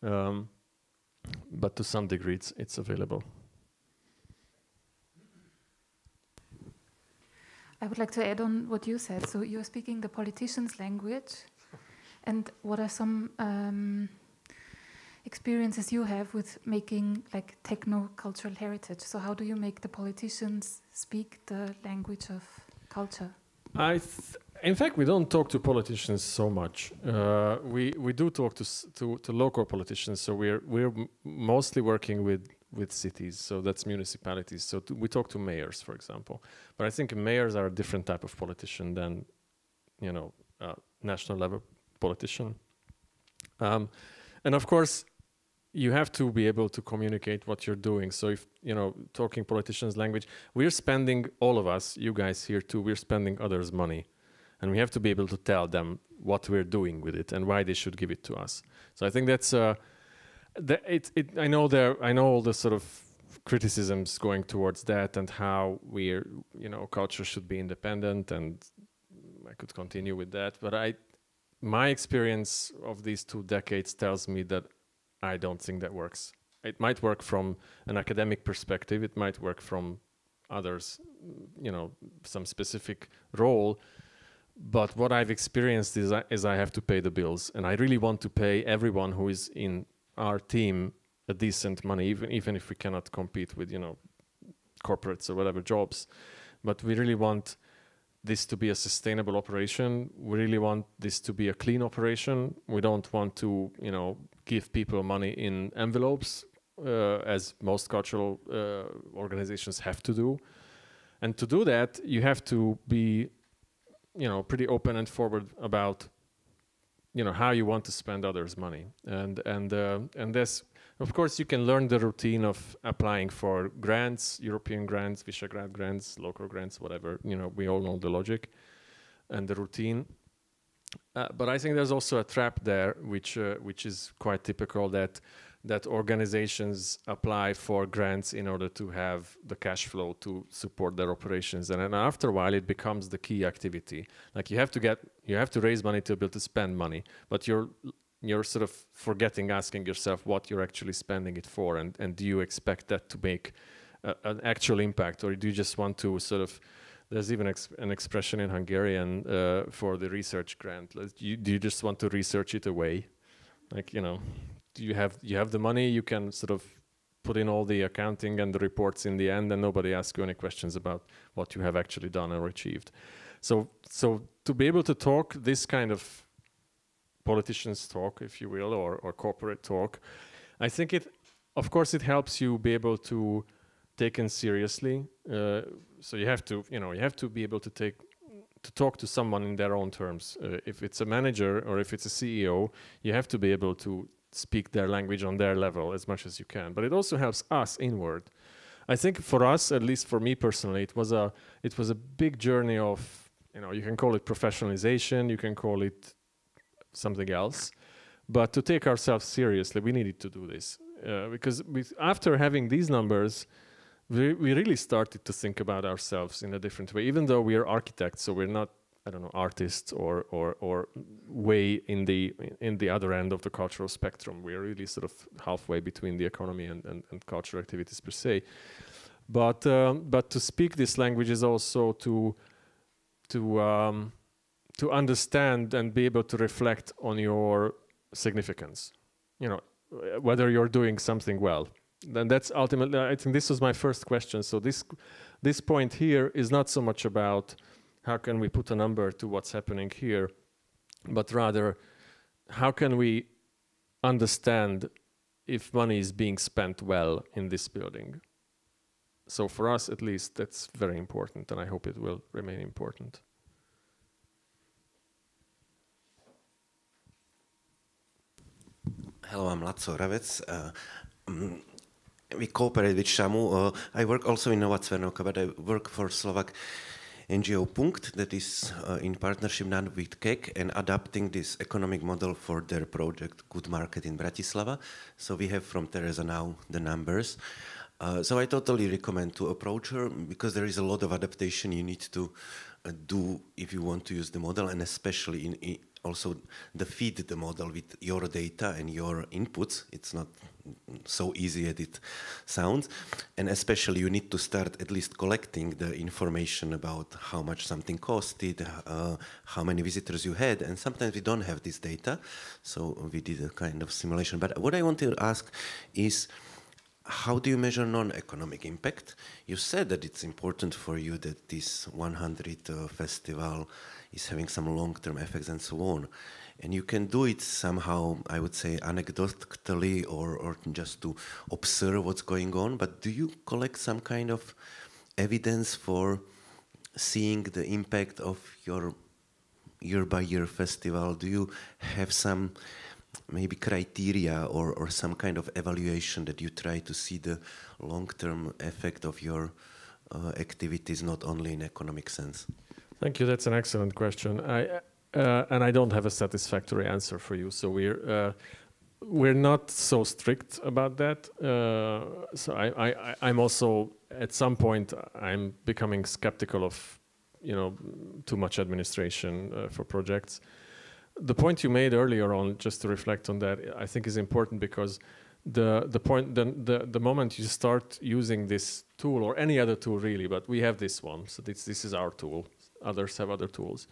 but to some degree, it's available. I would like to add on what you said. So you're speaking the politician's language, and what are some experiences you have with making like techno-cultural heritage? So how do you make the politicians speak the language of culture? In fact, we don't talk to politicians so much. We do talk to local politicians. So we're mostly working with cities. So that's municipalities. So we talk to mayors, for example. But I think mayors are a different type of politician than a national level politician. And of course, you have to be able to communicate what you're doing. So if, talking politicians' language, we're spending, all of us, you guys here too, we're spending others' money. And we have to be able to tell them what we're doing with it and why they should give it to us. So I think that's, I know all the sort of criticisms going towards that and how we're, culture should be independent, and I could continue with that. But my experience of these 2 decades tells me that I don't think that works. It might work from an academic perspective. It might work from others, some specific role. But what I've experienced is I have to pay the bills, and I really want to pay everyone who is in our team a decent money, even if we cannot compete with, corporates or whatever jobs. But we really want this to be a sustainable operation. We really want this to be a clean operation. We don't want to, give people money in envelopes, as most cultural organizations have to do. And to do that, you have to be, pretty open and forward about, how you want to spend others' money. And this, of course, you can learn the routine of applying for grants, European grants, Visegrad grants, local grants, whatever. We all know the logic and the routine. But I think there's also a trap there, which is quite typical, that organizations apply for grants in order to have the cash flow to support their operations, and then after a while it becomes the key activity. Like you have to raise money to be able to spend money, but you're sort of forgetting asking yourself what you're actually spending it for, and do you expect that to make an actual impact, or do you just want to sort of, there's even an expression in Hungarian for the research grant. Do you just want to research it away? Like, do you have the money, you can sort of put in all the accounting and the reports in the end, and nobody asks you any questions about what you have actually done or achieved. So to be able to talk this kind of politicians talk, if you will, or corporate talk, I think of course it helps you be able to taken seriously. So you have to be able to talk to someone in their own terms. If it's a manager or if it's a CEO, you have to be able to speak their language on their level as much as you can. But it also helps us inward. I think for us, at least for me personally, it was a big journey of, you can call it professionalization, you can call it something else, but to take ourselves seriously, we needed to do this because after having these numbers, we really started to think about ourselves in a different way. Even though we are architects, so we're not, artists or way in the other end of the cultural spectrum. We're really sort of halfway between the economy and cultural activities per se. But to speak this language is also to understand and be able to reflect on your significance. Whether you're doing something well. Then that's ultimately, I think this was my first question. So this point here is not so much about how can we put a number to what's happening here, but rather how can we understand if money is being spent well in this building. So for us, at least, that's very important, and I hope it will remain important. Hello, I'm Laco Ravec. We cooperate with Samu. I work also in Nova Cvernovka, but I work for Slovak NGO Punkt, that is in partnership now with KEK and adapting this economic model for their project Good Market in Bratislava. So we have from Teresa now the numbers. So I totally recommend to approach her because there is a lot of adaptation you need to do if you want to use the model, and especially in also the feed the model with your data and your inputs. It's not so easy as it sounds, and especially you need to start at least collecting the information about how much something costed, how many visitors you had, and sometimes we don't have this data, so we did a kind of simulation. But what I want to ask is, how do you measure non-economic impact? You said that it's important for you that this 100th festival is having some long-term effects and so on. And you can do it somehow, I would say, anecdotally or just to observe what's going on. But do you collect some kind of evidence for seeing the impact of your year-by-year festival, do you have some maybe criteria or some kind of evaluation that you try to see the long-term effect of your activities, not only in economic sense? Thank you. That's an excellent question. And I don't have a satisfactory answer for you. So we're not so strict about that. So I'm also at some point I'm becoming skeptical of too much administration for projects. The point you made earlier on, just to reflect on that, I think is important because the moment you start using this tool or any other tool really, but we have this one, so this is our tool. Others have other tools.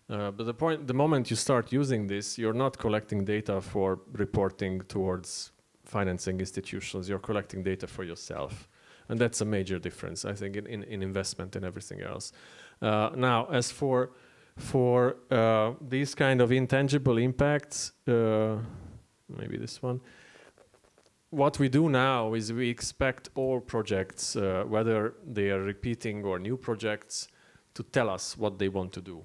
But the moment you start using this, you're not collecting data for reporting towards financing institutions. You're collecting data for yourself, and that's a major difference, I think, in investment and everything else. Now, as for these kind of intangible impacts, maybe this one. What we do now is we expect all projects, whether they are repeating or new projects, to tell us what they want to do.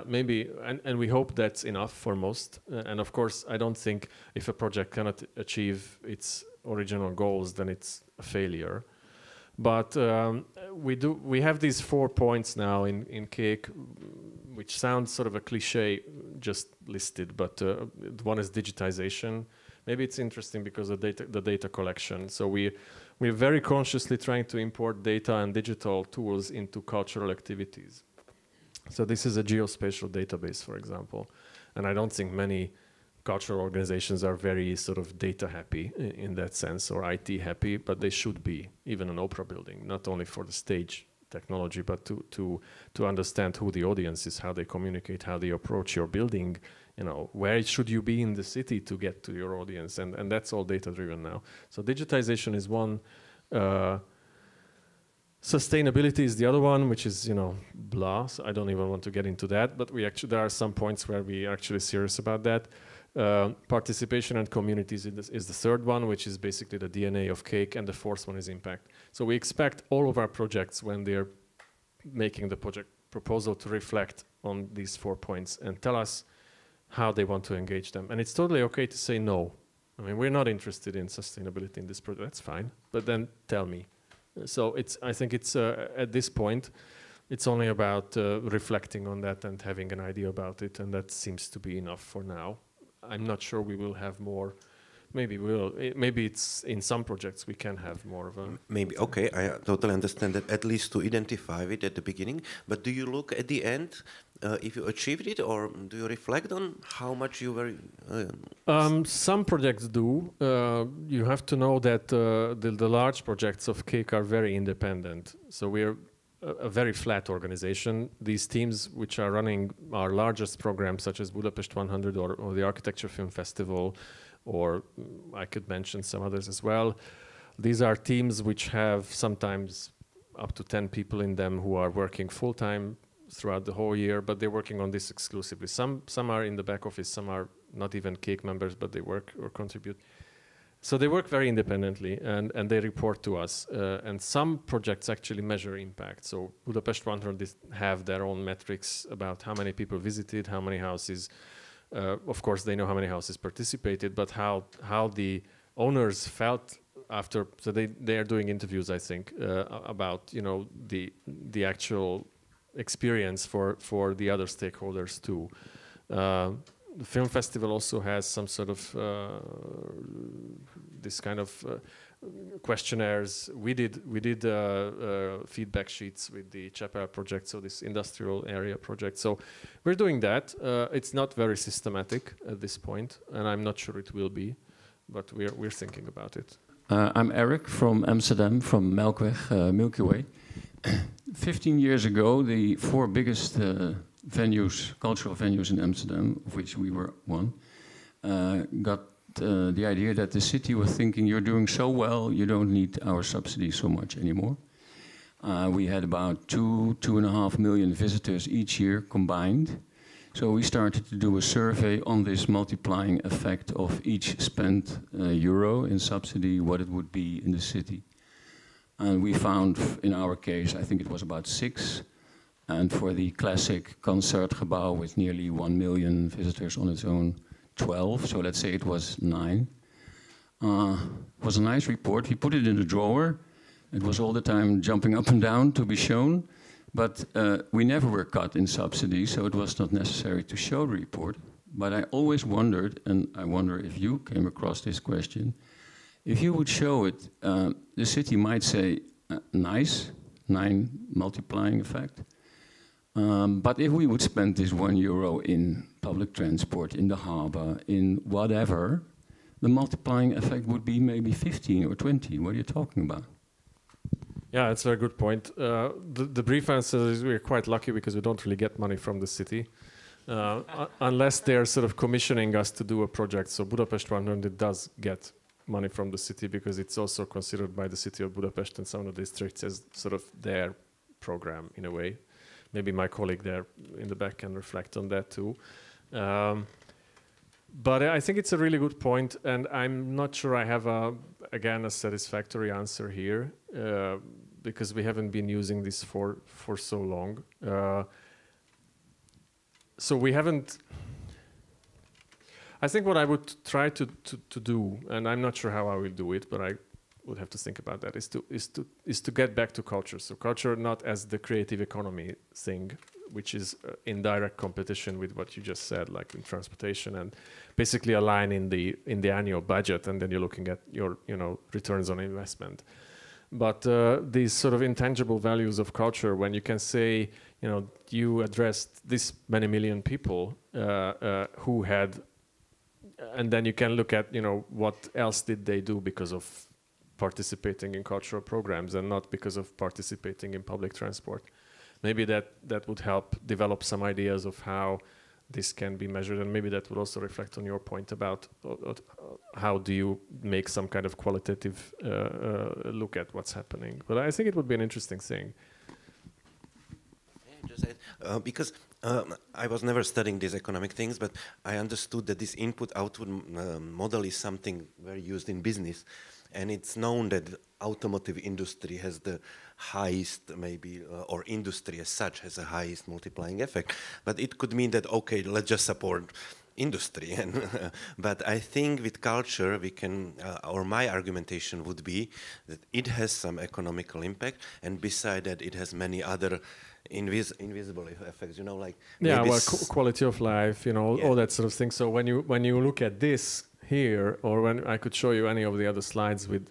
Maybe, and we hope that's enough for most. And of course, I don't think if a project cannot achieve its original goals, then it's a failure. But we have these 4 points now in CAKE, which sounds sort of a cliche just listed, but one is digitization. Maybe it's interesting because of the data collection. So we're very consciously trying to import data and digital tools into cultural activities. So this is a geospatial database, for example. And I don't think many cultural organizations are very sort of data happy in that sense, or IT happy, but they should be, even an opera building, not only for the stage technology, but to understand who the audience is, how they communicate, how they approach your building, where should you be in the city to get to your audience, and that's all data driven now. So digitization is one. Sustainability is the other one, which is, blah. So I don't even want to get into that, but there are some points where we are actually serious about that. Participation and communities is the third one, which is basically the DNA of CAKE, and the fourth one is impact. So we expect all of our projects, when they're making the project proposal, to reflect on these 4 points and tell us how they want to engage them. And it's totally okay to say no. I mean, we're not interested in sustainability in this project. That's fine, but then tell me. So I think it's at this point, it's only about reflecting on that and having an idea about it, and that seems to be enough for now. I'm not sure we will have more. Maybe we will. Maybe it's in some projects we can have more of a. Maybe, okay, I totally understand that, at least to identify it at the beginning. But do you look at the end if you achieved it, or do you reflect on how much you were? Some projects do. You have to know that the large projects of CAKE are very independent. So we're a very flat organization. These teams which are running our largest programs, such as Budapest 100 or the Architecture Film Festival, or I could mention some others as well. These are teams which have sometimes up to 10 people in them who are working full-time throughout the whole year, but they're working on this exclusively. Some are in the back office, some are not even CAKE members, but they work or contribute. So they work very independently, and they report to us. And some projects actually measure impact. So Budapest 100 have their own metrics about how many people visited, how many houses. Of course, they know how many houses participated, but how the owners felt after. So they are doing interviews, I think, about the actual experience for the other stakeholders too. The film festival also has some sort of this kind of questionnaires. We did feedback sheets with the Chapel project, so this industrial area project. So we're doing that. It's not very systematic at this point, and I'm not sure it will be, but we're thinking about it. I'm Eric from Amsterdam, from Melkweg, Milky Way. 15 years ago, the 4 biggest cultural venues in Amsterdam, of which we were one, got the idea that the city was thinking, you're doing so well, you don't need our subsidies so much anymore. We had about 2.5 million visitors each year combined. So we started to do a survey on this multiplying effect of each spent euro in subsidy, what it would be in the city. And we found, in our case, I think it was about 6 And for the classic Concertgebouw with nearly 1 million visitors on its own, 12. So let's say it was 9. It was a nice report. We put it in the drawer. It was all the time jumping up and down to be shown. But we never were cut in subsidies, so it was not necessary to show the report. But I always wondered, and I wonder if you came across this question, if you would show it, the city might say, nice, 9 multiplying effect. But if we would spend this €1 in public transport, in the harbor, in whatever, the multiplying effect would be maybe 15 or 20. What are you talking about? Yeah, that's a very good point. The brief answer is we're quite lucky because we don't really get money from the city. Unless they're sort of commissioning us to do a project. So Budapest 100 does get money from the city because it's also considered by the city of Budapest and some of the districts as sort of their program in a way. Maybe my colleague there in the back can reflect on that too. But I think it's a really good point, and I'm not sure I have, again, a satisfactory answer here because we haven't been using this for so long. So we haven't... I think what I would try to do, and I'm not sure how I will do it, but I would have to think about that, is to get back to culture. So culture not as the creative economy thing, which is in direct competition with what you just said, like in transportation, and basically a line in the annual budget, and then you're looking at your returns on investment. But these sort of intangible values of culture, when you can say, you addressed this many million people who had, and then you can look at, what else did they do because of participating in cultural programs and not because of participating in public transport. Maybe that would help develop some ideas of how this can be measured, and maybe that would also reflect on your point about how do you make some kind of qualitative look at what's happening. But I think it would be an interesting thing. Because I was never studying these economic things, but I understood that this input-output model is something very used in business. And it's known that the automotive industry has the highest, maybe, or industry as such has the highest multiplying effect. But it could mean that, okay, let's just support industry. And but I think with culture, we can, or my argumentation would be that it has some economical impact, and beside that, it has many other invisible effects. Like quality of life, all that sort of thing. So when you look at this here, or when I could show you any of the other slides with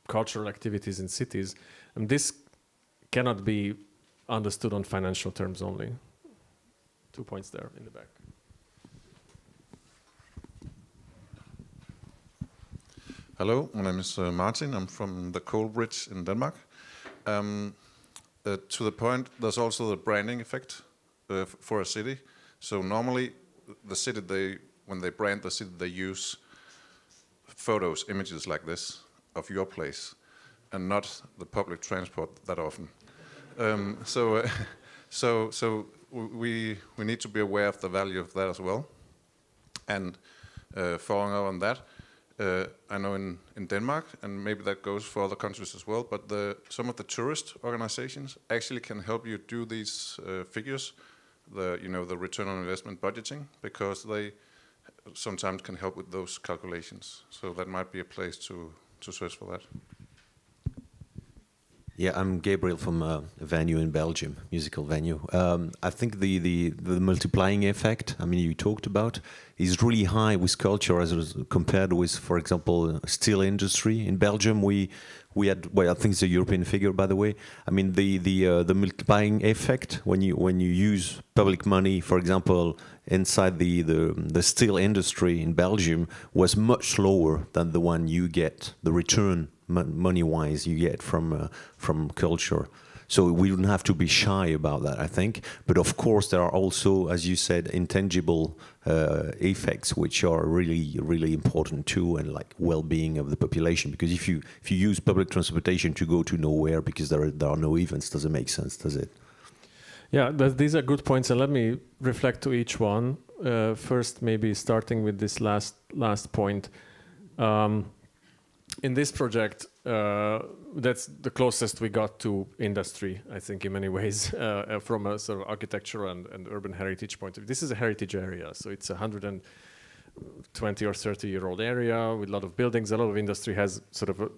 cultural activities in cities, and this cannot be understood on financial terms only. 2 points there in the back. Hello, my name is Martin. I'm from the Coal Bridge in Denmark. To the point, there's also the branding effect for a city. So normally, the city, when they brand the city, they use photos, images like this of your place, and not the public transport that often. So we need to be aware of the value of that as well. And following up on that, I know in Denmark, and maybe that goes for other countries as well, but some of the tourist organizations actually can help you do these figures, the return on investment budgeting, because they sometimes can help with those calculations. So that might be a place to search for that. Yeah, I'm Gabriel from a venue in Belgium, musical venue. I think the multiplying effect, you talked about, is really high with culture as compared with, for example, steel industry. In Belgium, we had, well, I think it's a European figure, by the way. The multiplying effect when you use public money, for example, inside the steel industry in Belgium, was much lower than the one you get, the return money-wise you get from culture. So we wouldn't have to be shy about that, I think. But of course, there are also, as you said, intangible effects which are really, really important too, and like well-being of the population. Because if you use public transportation to go to nowhere because there are no events, doesn't make sense, does it? Yeah, these are good points, and let me reflect to each one. First, maybe starting with this last point. In this project, that's the closest we got to industry, I think, in many ways, from a sort of architectural and urban heritage point of view. This is a heritage area, so it's 120 or 30-year-old area with a lot of buildings. A lot of industry has sort of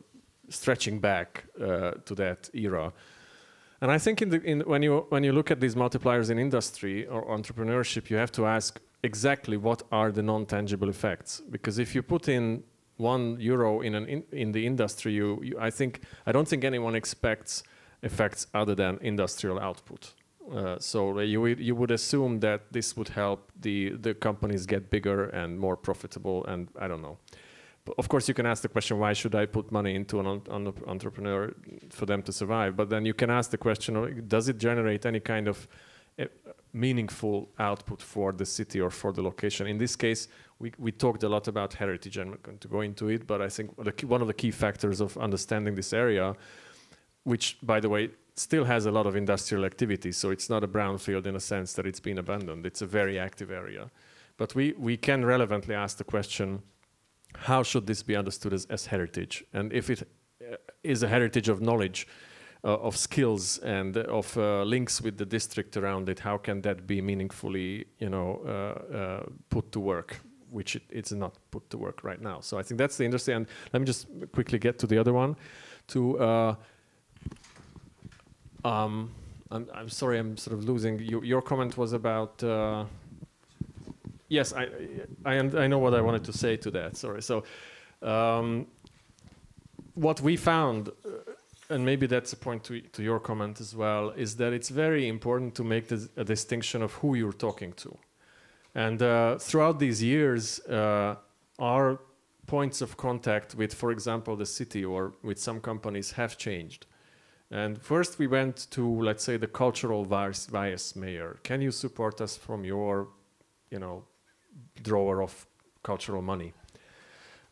stretching back to that era. And I think when you look at these multipliers in industry or entrepreneurship, you have to ask exactly what are the non-tangible effects. Because if you put in €1 in the industry, I don't think anyone expects effects other than industrial output. So you would assume that this would help the companies get bigger and more profitable, and I don't know. But of course, you can ask the question, why should I put money into an entrepreneur for them to survive? But then you can ask the question, does it generate any kind of meaningful output for the city or for the location? In this case, we talked a lot about heritage. I'm not going to go into it, but I think one of the key factors of understanding this area, which, by the way, still has a lot of industrial activity, so it's not a brownfield in a sense that it's been abandoned. It's a very active area. But we can relevantly ask the question, how should this be understood as heritage? And if it is a heritage of knowledge, of skills, and of links with the district around it, how can that be meaningfully, put to work? Which it's not put to work right now. So I think that's the industry. And let me just quickly get to the other one. I'm sorry, I'm sort of losing. Your comment was about. Yes, I know what I wanted to say to that. Sorry. So, what we found, and maybe that's a point to your comment as well, is that it's very important to make a distinction of who you're talking to. And throughout these years, our points of contact with, for example, the city or with some companies have changed. And first we went to, let's say, the cultural vice mayor. Can you support us from your, drawer of cultural money?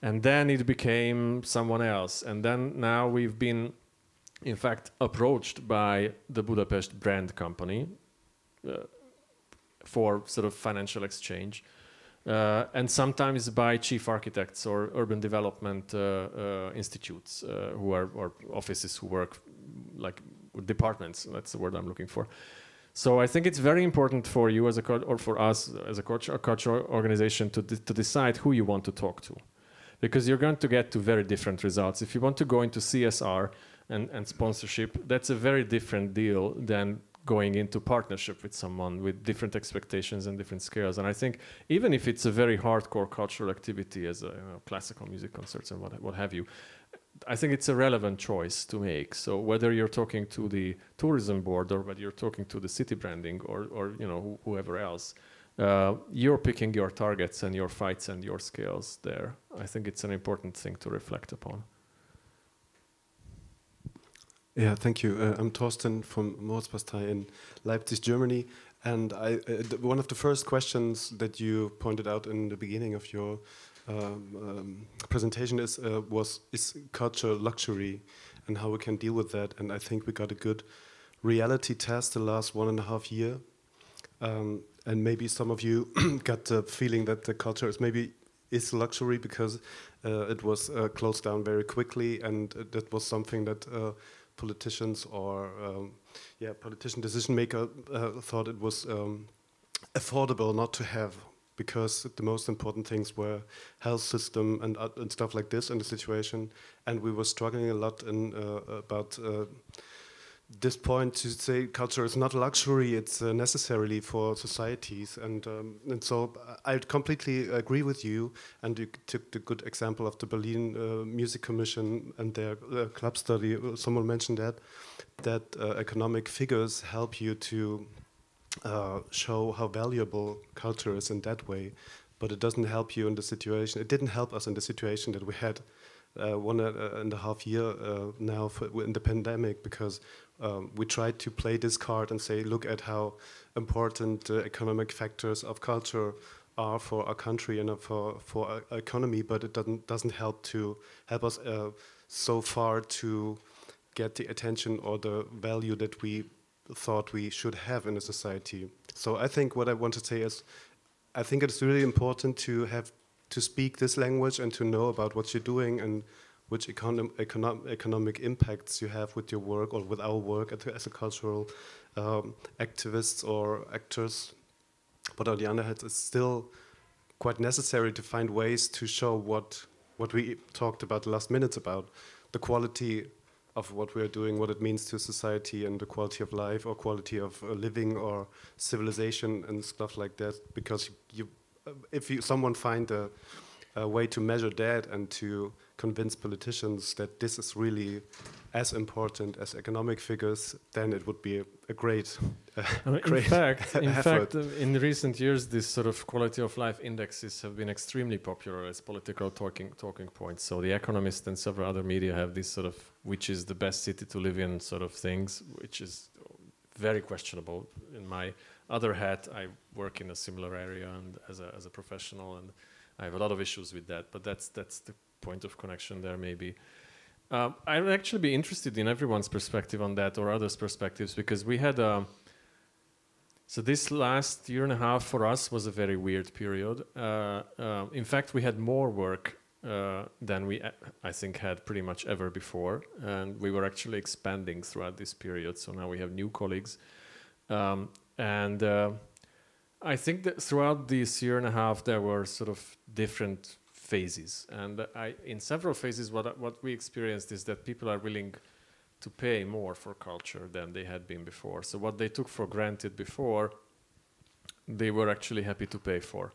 And then it became someone else. And then now we've been, in fact, approached by the Budapest brand company for sort of financial exchange. And sometimes by chief architects or urban development institutes or offices who work like departments. That's the word I'm looking for. So I think it's very important for you as or for us as a cultural organization to decide who you want to talk to, because you're going to get to very different results. If you want to go into CSR and sponsorship, that's a very different deal than going into partnership with someone with different expectations and different scales. And I think even if it's a very hardcore cultural activity as classical music concerts and what have you, I think it's a relevant choice to make. So whether you're talking to the tourism board or whether you're talking to the city branding or whoever else, you're picking your targets and your fights and your scales there. I think it's an important thing to reflect upon. Yeah, thank you. I'm Thorsten from Moritzbastei in Leipzig, Germany. And one of the first questions that you pointed out in the beginning of your presentation is culture luxury and how we can deal with that. And I think we got a good reality test the last 1.5 years. And maybe some of you got the feeling that the culture is luxury because it was closed down very quickly, and that was something that politicians or politician decision maker thought it was affordable not to have, because the most important things were health system and stuff like this in the situation, and we were struggling a lot in about this point to say culture is not luxury, it's necessarily for societies, and so I completely agree with you. And you took the good example of the Berlin Music Commission and their club study. Someone mentioned that economic figures help you to show how valuable culture is in that way, but it doesn't help you in the situation. It didn't help us in the situation that we had 1.5 years now in the pandemic, because we tried to play this card and say, look at how important the economic factors of culture are for our country and for our economy, but it doesn't help us so far to get the attention or the value that we thought we should have in a society. So I think what I want to say is, I think it's really important to speak this language and to know about what you're doing and which economic impacts you have with your work or with our work as a cultural activists or actors. But on the other hand, it's still quite necessary to find ways to show what we talked about the last minutes about, the quality of what we are doing, what it means to society and the quality of life or quality of living or civilization and stuff like that. Because if someone find a way to measure that and to convince politicians that this is really as important as economic figures, then it would be a great, great in fact, in recent years, this sort of quality of life indexes have been extremely popular as political talking points. So The Economist and several other media have this sort of, which is the best city to live in sort of things, which is very questionable. In my other hat, I work in a similar area and as a professional, and I have a lot of issues with that, but that's the point of connection there, maybe. I would actually be interested in everyone's perspective on that or others' perspectives, because we had so this last year and a half for us was a very weird period. In fact, we had more work than we, I think, had pretty much ever before, and we were actually expanding throughout this period. So now we have new colleagues, and I think that throughout this year and a half there were sort of different phases, and in several phases what we experienced is that people are willing to pay more for culture than they had been before. So what they took for granted before, they were actually happy to pay for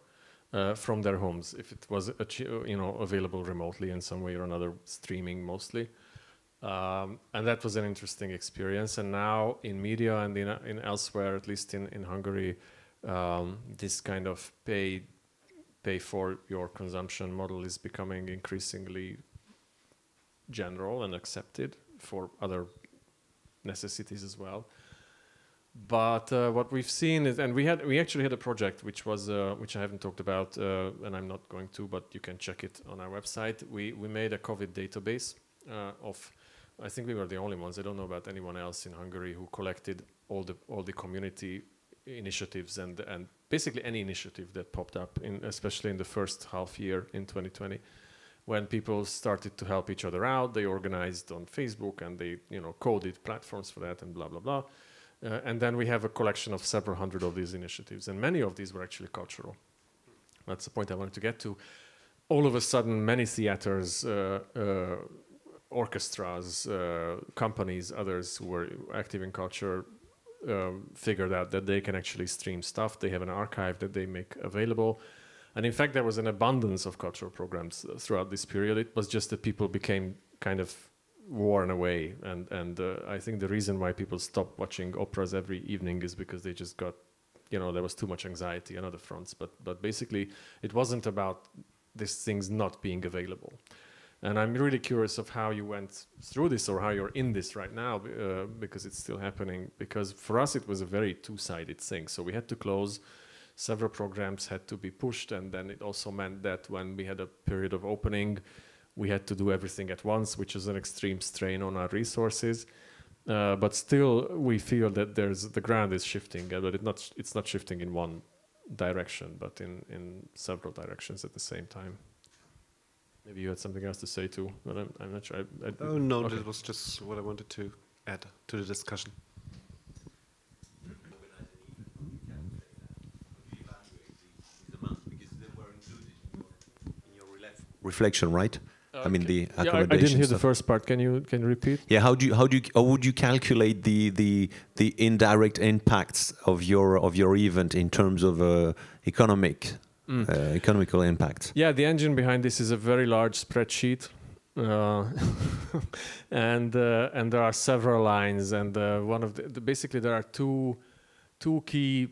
from their homes if it was available remotely in some way or another, streaming mostly. And that was an interesting experience. And now in media and in elsewhere, at least in Hungary, this kind of pay for your consumption model is becoming increasingly general and accepted for other necessities as well. But what we've seen is, and we actually had a project which was which I haven't talked about, and I'm not going to, but you can check it on our website. We made a COVID database of, I think we were the only ones, I don't know about anyone else in Hungary, who collected all the community initiatives and basically any initiative that popped up, especially in the first half year in 2020, when people started to help each other out. They organized on Facebook and they coded platforms for that and blah blah blah. And then we have a collection of several hundred of these initiatives, and many of these were actually cultural. That's the point I wanted to get to. All of a sudden, many theaters, orchestras, companies, others who were active in culture figured out that they can actually stream stuff. They have an archive that they make available. And in fact, there was an abundance of cultural programs throughout this period. It was just that people became kind of worn away. And I think the reason why people stopped watching operas every evening is because they just got, there was too much anxiety on other fronts. But basically, it wasn't about these things not being available. And I'm really curious of how you went through this, or how you're in this right now, because it's still happening. Because for us, it was a very two-sided thing. So we had to close. Several programs had to be pushed. And then it also meant that when we had a period of opening, we had to do everything at once, which is an extreme strain on our resources. But still, we feel that the ground is shifting, but it's not shifting in one direction, but in several directions at the same time. Maybe you had something else to say too, but I'm not sure. Oh no, okay. That was just what I wanted to add to the discussion. Reflection, right? I mean the accommodations. Yeah, I didn't hear the first part. Can you repeat? Yeah, how would you calculate the indirect impacts of your event in terms of economical impact? Yeah, the engine behind this is a very large spreadsheet, and there are several lines, and one of basically there are two key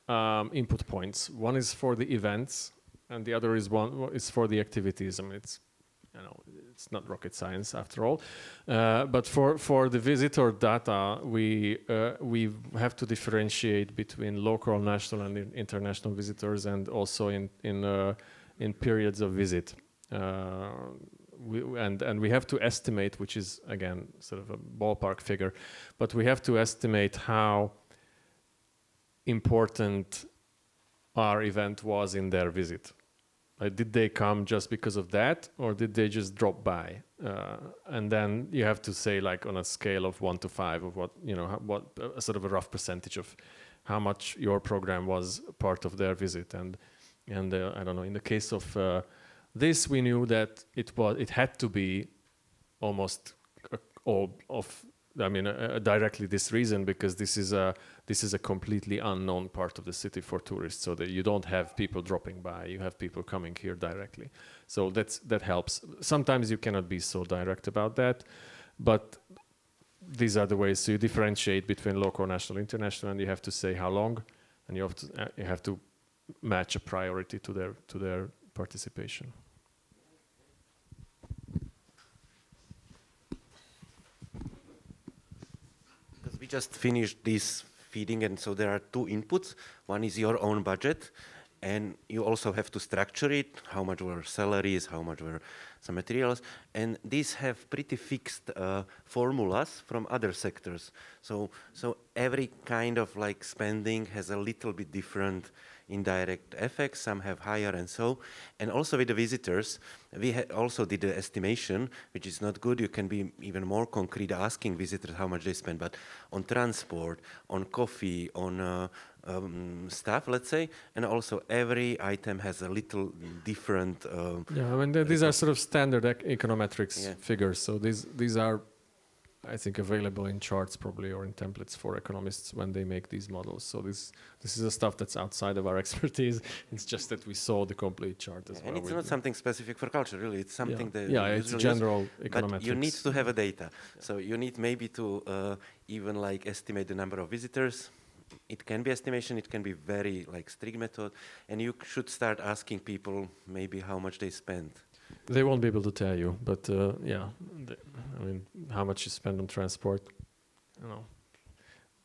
input points. One is for the events, and the other is for the activities. I mean, it's not rocket science after all, but for the visitor data, we have to differentiate between local, national, and international visitors, and also in periods of visit. And we have to estimate, which is again sort of a ballpark figure, but we have to estimate how important our event was in their visit. Did they come just because of that, or did they just drop by? And then you have to say, like, on a scale of 1 to 5, of what, you know, what a sort of a rough percentage of how much your program was part of their visit. And I don't know, in the case of this, we knew that it had to be almost all of, I mean, directly this reason, because this is a completely unknown part of the city for tourists, so that you don't have people dropping by, you have people coming here directly. So that helps. Sometimes you cannot be so direct about that, but these are the ways. So you differentiate between local, national, international, and you have to say how long, and you have to match a priority to their participation. We just finished this feeding, and so there are 2 inputs. One is your own budget, and you also have to structure it, how much were salaries, how much were some materials, and these have pretty fixed formulas from other sectors. So every kind of like spending has a little bit different indirect effects. Some have higher, and so. And also with the visitors, we also did an estimation, which is not good. You can be even more concrete, asking visitors how much they spend, but on transport, on coffee, on stuff, let's say, and also every item has a little different. Yeah, I mean these are sort of standard econometrics figures. So these are, I think, available in charts probably, or in templates for economists when they make these models. So this is the stuff that's outside of our expertise. It's just that we saw the complete chart as well. And it's not something specific for culture, really. It's something that it's general econometrics. But you need to have a data. So you need maybe to even like estimate the number of visitors. It can be estimation. It can be very like strict method, and you should start asking people maybe how much they spend. They won't be able to tell you, but I mean, how much you spend on transport, you know,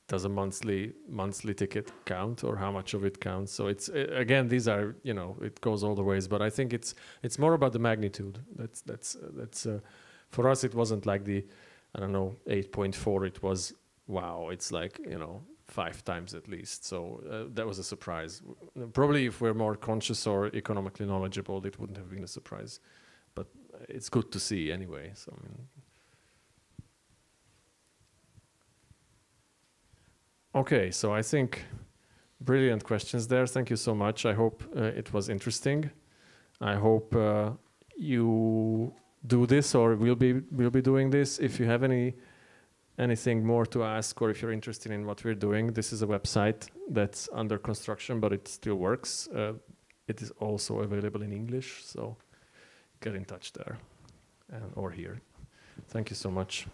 does a monthly ticket count, or how much of it counts? So it's again, these are, you know, it goes all the ways, but I think it's more about the magnitude. That's for us, it wasn't like the, I don't know, 8.4. It was, wow, it's like, you know, 5 times at least. So that was a surprise. Probably if we're more conscious or economically knowledgeable, it wouldn't have been a surprise. But it's good to see anyway. So, I mean. Okay, so I think brilliant questions there. Thank you so much. I hope it was interesting. I hope you do this, or will be doing this. If you have anything more to ask, or if you're interested in what we're doing, this is a website that's under construction, but it still works. It is also available in English, so get in touch there or here. Thank you so much.